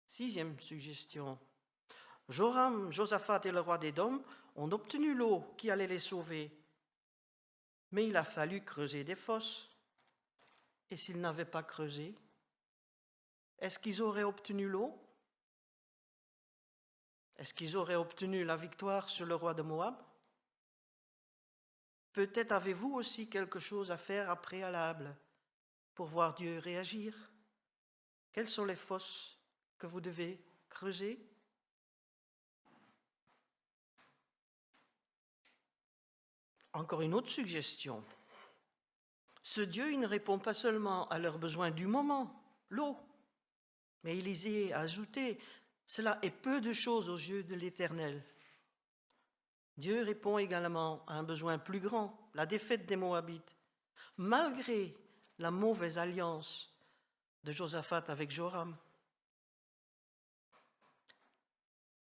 6e suggestion. Joram, Josaphat et le roi d'Édom ont obtenu l'eau qui allait les sauver. Mais il a fallu creuser des fosses. Et s'ils n'avaient pas creusé, est-ce qu'ils auraient obtenu l'eau? Est-ce qu'ils auraient obtenu la victoire sur le roi de Moab? Peut-être avez-vous aussi quelque chose à faire à préalable pour voir Dieu réagir. Quelles sont les fosses que vous devez creuser? Encore une autre suggestion. Ce Dieu, il ne répond pas seulement à leurs besoins du moment, l'eau, mais il y a ajouté, cela est peu de choses aux yeux de l'Éternel. Dieu répond également à un besoin plus grand, la défaite des Moabites, malgré la mauvaise alliance de Josaphat avec Joram.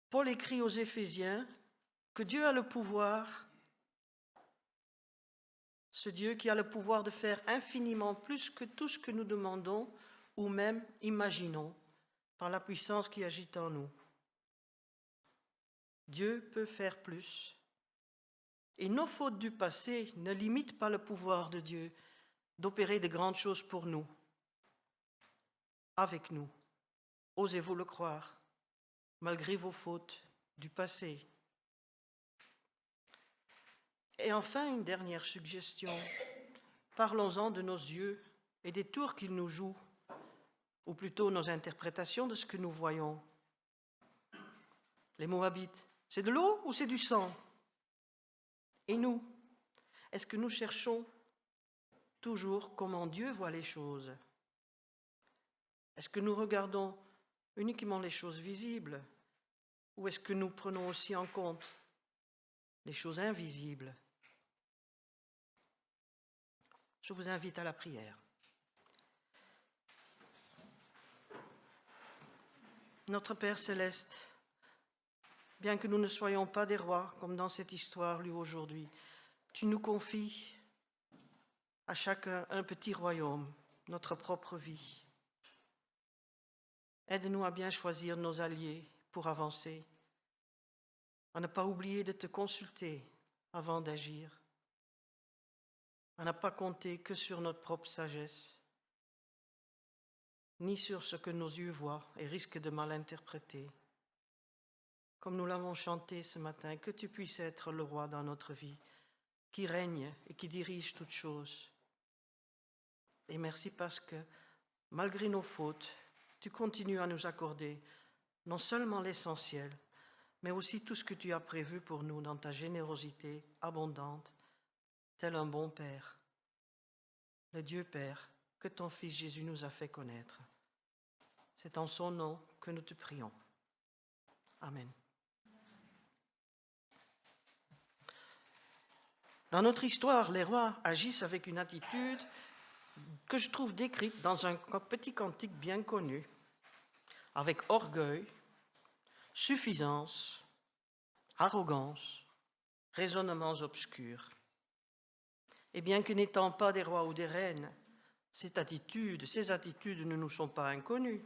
Paul écrit aux Éphésiens que Dieu a le pouvoir, ce Dieu qui a le pouvoir de faire infiniment plus que tout ce que nous demandons ou même imaginons par la puissance qui agit en nous. Dieu peut faire plus. Et nos fautes du passé ne limitent pas le pouvoir de Dieu d'opérer de grandes choses pour nous, avec nous. Osez-vous le croire, malgré vos fautes du passé. Et enfin, une dernière suggestion. Parlons-en de nos yeux et des tours qu'ils nous jouent, ou plutôt nos interprétations de ce que nous voyons. Les Moabites, c'est de l'eau ou c'est du sang? Et nous, est-ce que nous cherchons toujours comment Dieu voit les choses? Est-ce que nous regardons uniquement les choses visibles ou est-ce que nous prenons aussi en compte les choses invisibles? Je vous invite à la prière. Notre Père céleste, bien que nous ne soyons pas des rois, comme dans cette histoire lue aujourd'hui, tu nous confies à chacun un petit royaume, notre propre vie. Aide-nous à bien choisir nos alliés pour avancer, à ne pas oublier de te consulter avant d'agir, à ne pas compter que sur notre propre sagesse, ni sur ce que nos yeux voient et risquent de mal interpréter. Comme nous l'avons chanté ce matin, que tu puisses être le roi dans notre vie, qui règne et qui dirige toutes choses. Et merci parce que, malgré nos fautes, tu continues à nous accorder non seulement l'essentiel, mais aussi tout ce que tu as prévu pour nous dans ta générosité abondante, tel un bon Père, le Dieu Père que ton Fils Jésus nous a fait connaître. C'est en son nom que nous te prions. Amen. Dans notre histoire, les rois agissent avec une attitude que je trouve décrite dans un petit cantique bien connu, avec orgueil, suffisance, arrogance, raisonnements obscurs. Et bien que n'étant pas des rois ou des reines, ces attitudes ne nous sont pas inconnues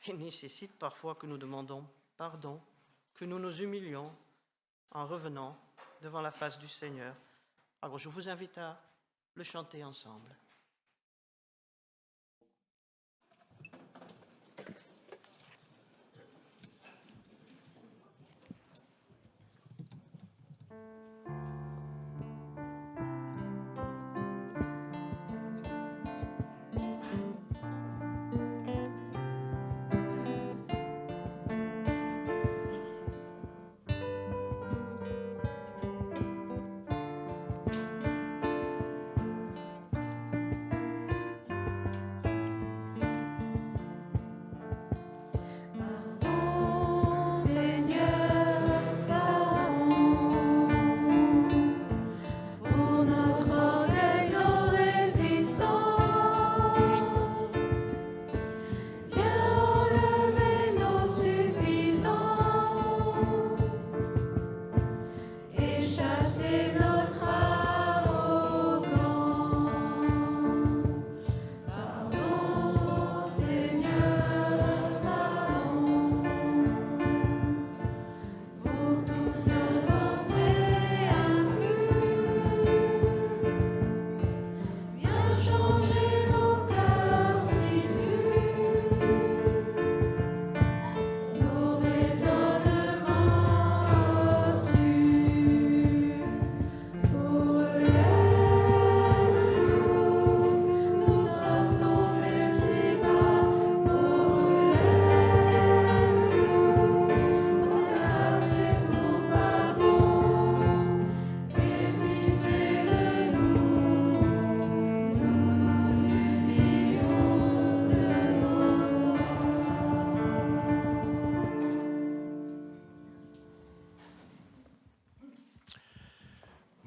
et nécessitent parfois que nous demandons pardon, que nous nous humilions en revenant devant la face du Seigneur. Alors je vous invite à le chanter ensemble. Seigneur, pardon.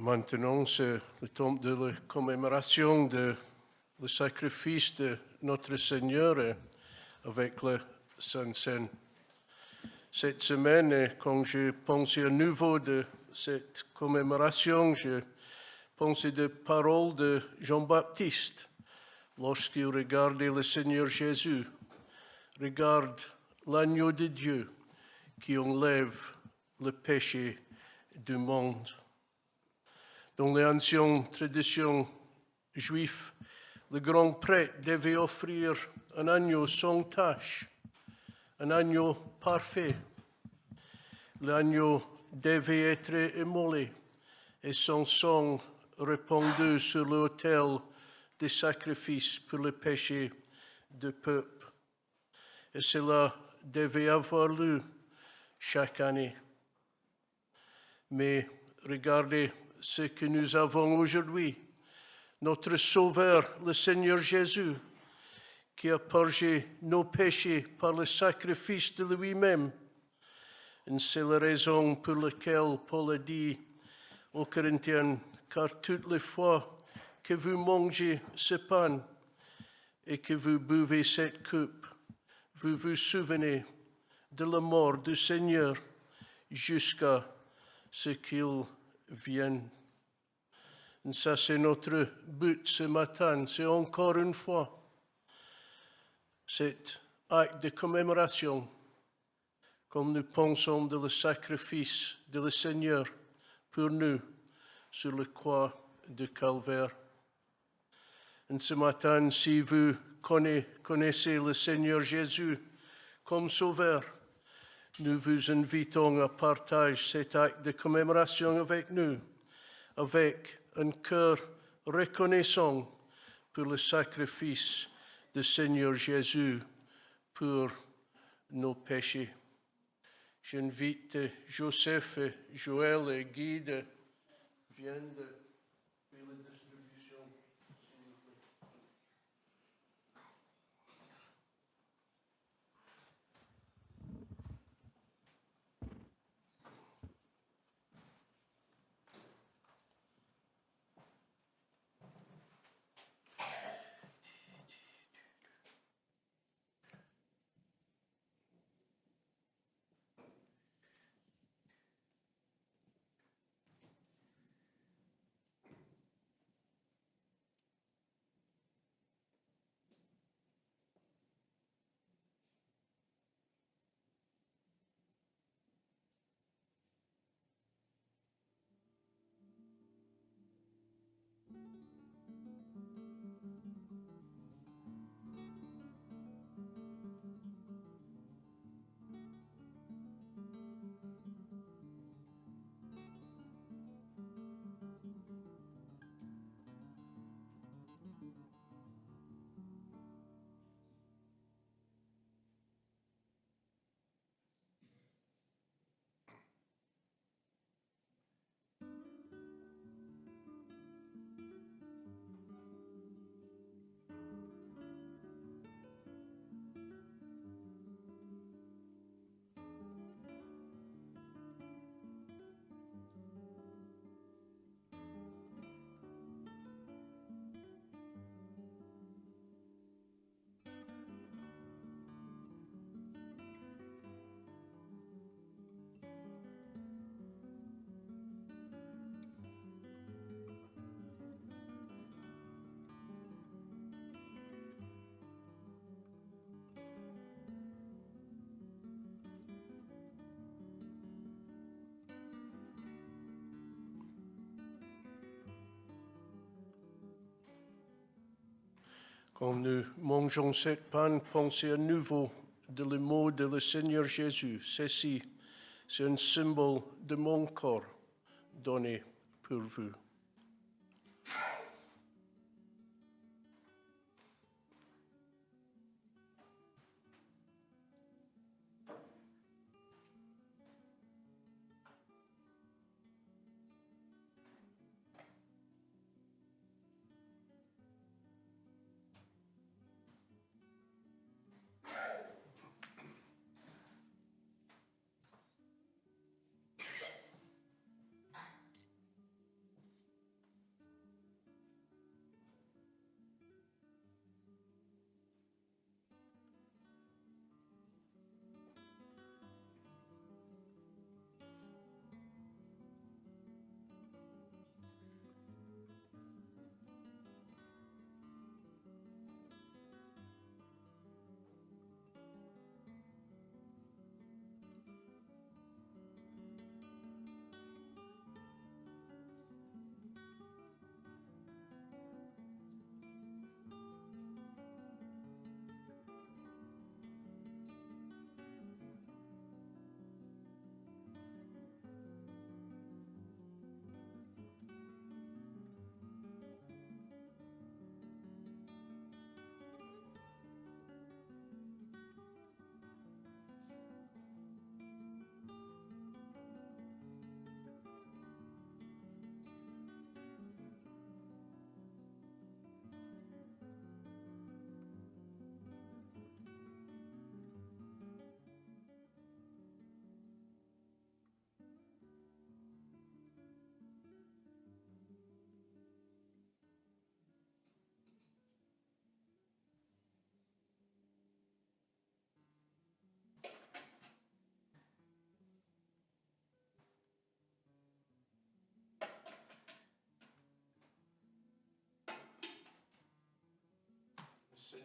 Maintenant, c'est le temps de la commémoration de le sacrifice de notre Seigneur avec la Sainte Seine. Cette semaine, quand je pensais à nouveau de cette commémoration, je pensais des paroles de Jean-Baptiste lorsqu'il regardait le Seigneur Jésus. Regarde l'agneau de Dieu qui enlève le péché du monde. Dans les anciennes traditions juives, le grand prêtre devait offrir un agneau sans tache, un agneau parfait. L'agneau devait être immolé et son sang répandu sur l'autel des sacrifices pour le péché du peuple. Et cela devait avoir lieu chaque année. Mais regardez ce que nous avons aujourd'hui, notre Sauveur, le Seigneur Jésus, qui a purgé nos péchés par le sacrifice de lui-même. Et c'est la raison pour laquelle Paul a dit aux Corinthiens, car toutes les fois que vous mangez ce pain et que vous buvez cette coupe, vous vous souvenez de la mort du Seigneur jusqu'à ce qu'il vienne. Et ça, c'est notre but ce matin. C'est encore une fois cet acte de commémoration, comme nous pensons de le sacrifice de le Seigneur pour nous sur la croix de Calvaire. Et ce matin, si vous connaissez le Seigneur Jésus comme Sauveur, nous vous invitons à partager cet acte de commémoration avec nous, avec un cœur reconnaissant pour le sacrifice du Seigneur Jésus pour nos péchés. J'invite Joseph, Joël et Guy de viennent de faire la distribution. Quand nous mangeons cette pain, pensez à nouveau de le mot de le Seigneur Jésus. Ceci, c'est un symbole de mon corps donné pour vous.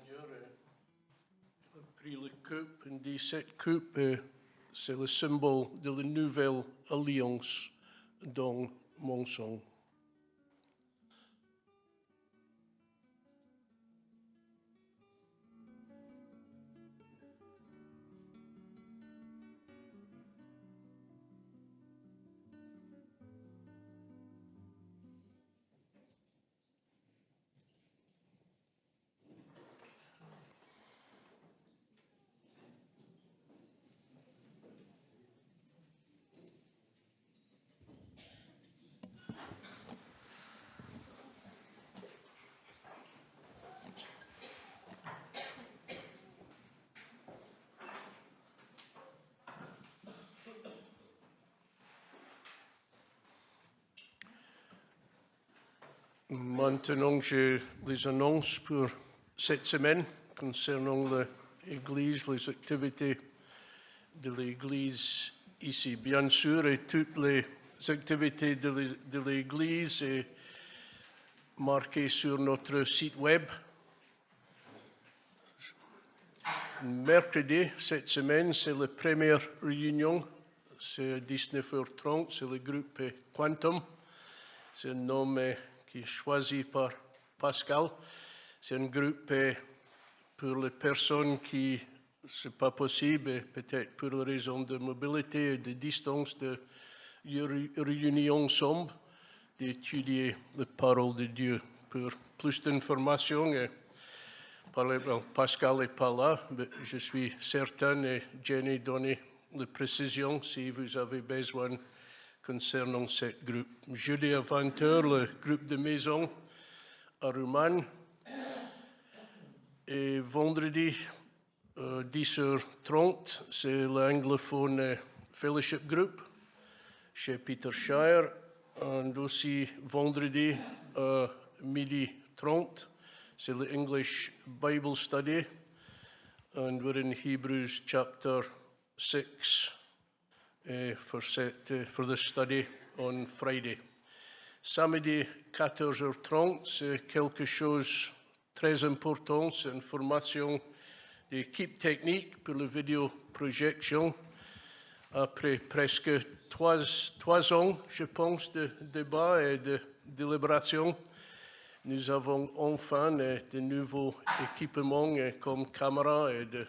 Seigneur a pris la coupe et dit cette coupe, c'est le symbole de la nouvelle alliance dans mon sang. Maintenant, j'ai les annonces pour cette semaine concernant l'Église, les activités de l'Église ici. Bien sûr, et toutes les activités de l'Église sont marquées sur notre site web. Mercredi, cette semaine, c'est la première réunion. C'est à 19h30, c'est le groupe Quantum. C'est un nom qui est choisi par Pascal. C'est un groupe pour les personnes qui, ce n'est pas possible, peut-être pour les raisons de mobilité et de distance, de réunir ensemble, d'étudier la parole de Dieu. Pour plus d'informations, Pascal n'est pas là, mais je suis certain et Jenny donne les précisions si vous avez besoin concernant ce groupe. Jeudi à 20h, le groupe de maison à Rouman. Et vendredi, 10h30, c'est l'anglophone Fellowship Group chez Peter Shire. Et aussi vendredi, midi 30, c'est l'English Bible Study. And we're in Hebrews chapter 6. For the study on Friday. Samedi 14h30, c'est quelque chose de très important, c'est une formation d'équipe technique pour la vidéo projection. Après presque trois ans, je pense, de débat et de délibération, nous avons enfin de nouveaux équipements comme caméra et de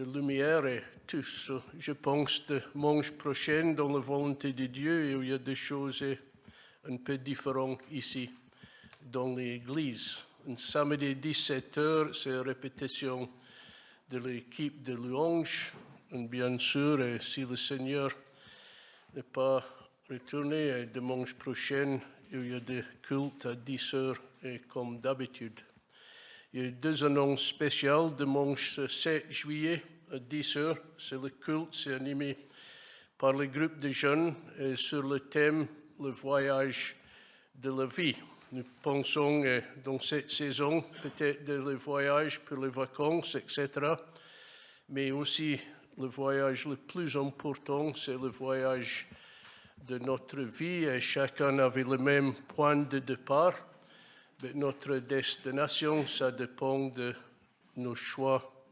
lumière et tout ça. Je pense dimanche prochain, dans la volonté de Dieu, il y a des choses un peu différentes ici dans l'Église. Un samedi 17h, c'est la répétition de l'équipe de louange. Et bien sûr, si le Seigneur n'est pas retourné, dimanche prochain, il y a des cultes à 10h comme d'habitude. Il y a deux annonces spéciales. Dimanche 7 juillet à 10h, c'est le culte, c'est animé par le groupe de jeunes sur le thème « Le voyage de la vie ». Nous pensons dans cette saison peut-être le voyage pour les vacances, etc. Mais aussi le voyage le plus important, c'est le voyage de notre vie. Et chacun avait le même point de départ. Mais notre destination, ça dépend de nos choix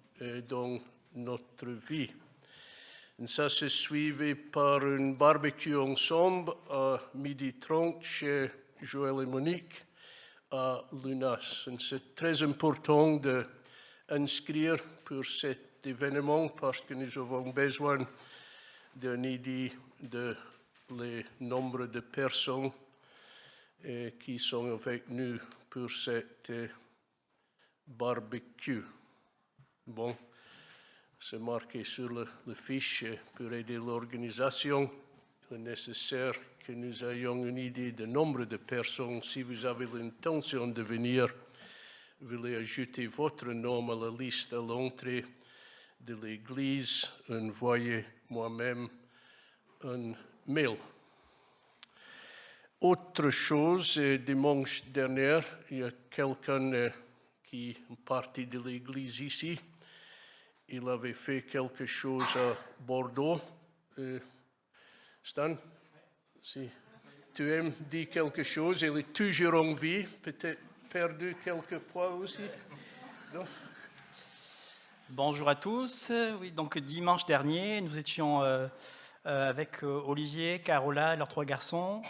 dans notre vie. Et ça se suivi par un barbecue ensemble à 12h30 chez Joël et Monique à Lunas. Et c'est très important d'inscrire pour cet événement parce que nous avons besoin d'une idée de le nombre de personnes qui sont avec nous pour cette barbecue. Bon, c'est marqué sur le fiche pour aider l'organisation. Il est nécessaire que nous ayons une idée du nombre de personnes. Si vous avez l'intention de venir, vous voulez ajouter votre nom à la liste à l'entrée de l'Église, envoyez moi-même un mail. Autre chose, dimanche dernier, il y a quelqu'un qui est parti de l'Église ici. Il avait fait quelque chose à Bordeaux. Stan, si tu aimes dire quelque chose, il est toujours en vie, peut-être perdu quelques poids aussi. Bonjour à tous. Oui, donc dimanche dernier, nous étions avec Olivier, Carola et leurs 3 garçons,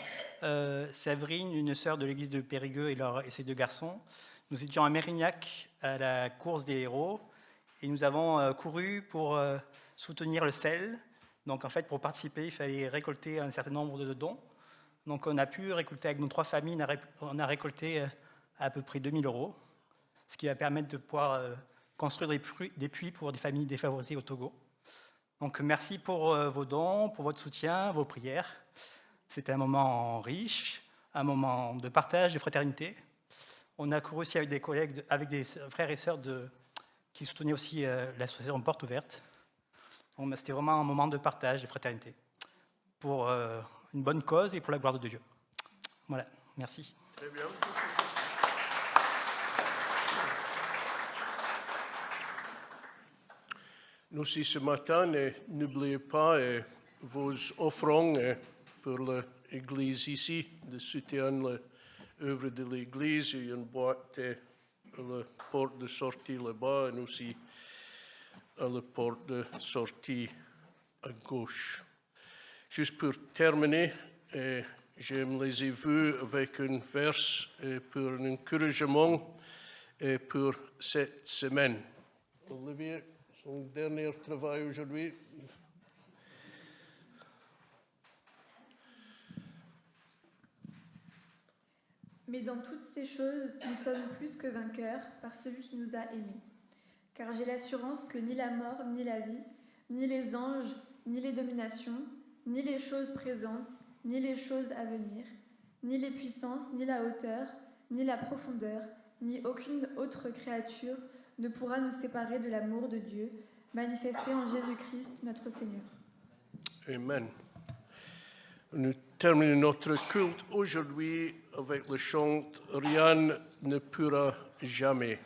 Séverine, une sœur de l'église de Périgueux et ses 2 garçons. Nous étions à Mérignac à la course des héros et nous avons couru pour soutenir le sel. Donc en fait, pour participer, il fallait récolter un certain nombre de dons. Donc on a pu récolter avec nos 3 familles, on a récolté à peu près 2 000 €, ce qui va permettre de pouvoir construire des puits pour des familles défavorisées au Togo. Donc merci pour vos dons, pour votre soutien, vos prières. C'était un moment riche, un moment de partage, de fraternité. On a couru aussi avec des collègues, avec des frères et sœurs qui soutenaient aussi l'association Porte Ouverte. Donc c'était vraiment un moment de partage, de fraternité, pour une bonne cause et pour la gloire de Dieu. Voilà, merci. Très bien. Nous aussi ce matin, n'oubliez pas vos offrandes pour l'Église ici, de soutien l'œuvre de l'Église. Il y a une boîte à la porte de sortie là-bas et aussi à la porte de sortie à gauche. Juste pour terminer, j'aime les ai vus avec un vers pour un encouragement pour cette semaine. Olivier, son dernier travail aujourd'hui. Mais dans toutes ces choses, nous sommes plus que vainqueurs par celui qui nous a aimés. Car j'ai l'assurance que ni la mort, ni la vie, ni les anges, ni les dominations, ni les choses présentes, ni les choses à venir, ni les puissances, ni la hauteur, ni la profondeur, ni aucune autre créature ne pourra nous séparer de l'amour de Dieu, manifesté en Jésus-Christ, notre Seigneur. Amen. Nous terminons notre culte aujourd'hui avec le chant « Rien ne pourra jamais ».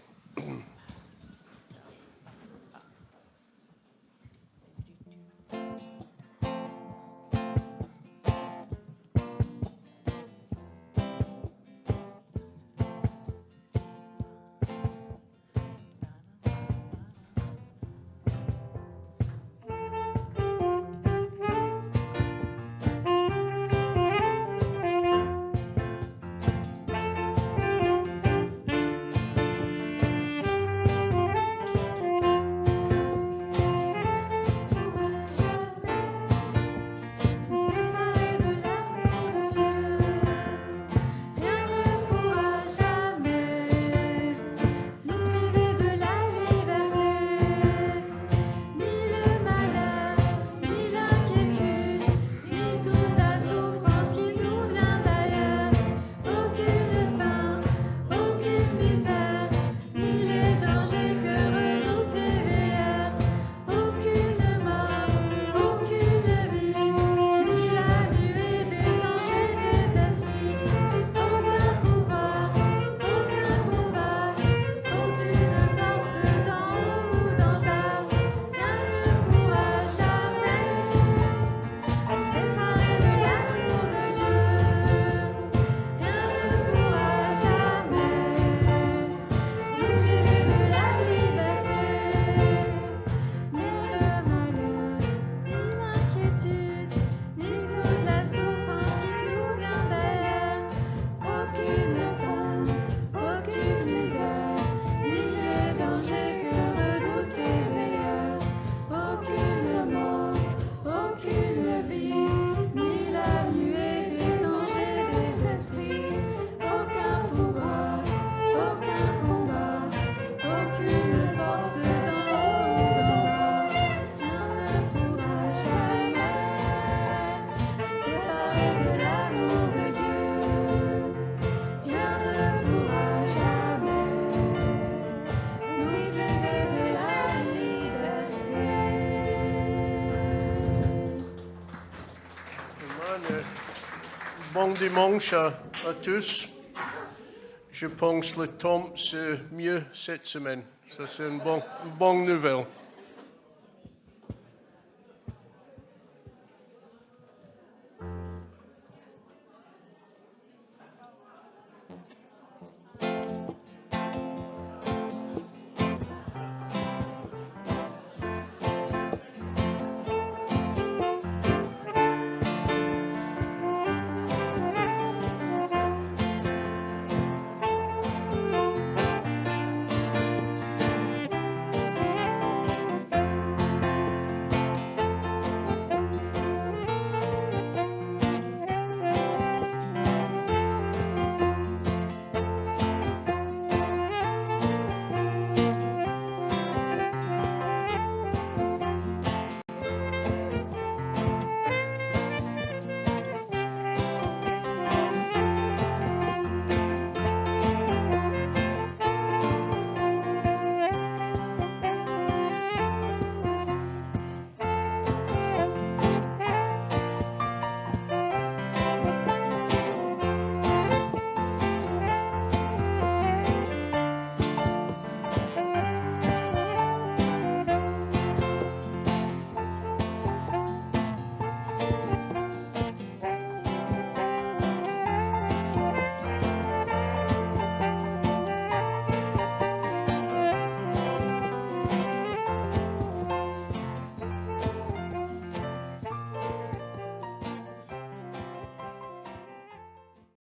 Bon dimanche à tous. Je pense que le temps c'est mieux cette semaine. Ça c'est une bonne nouvelle.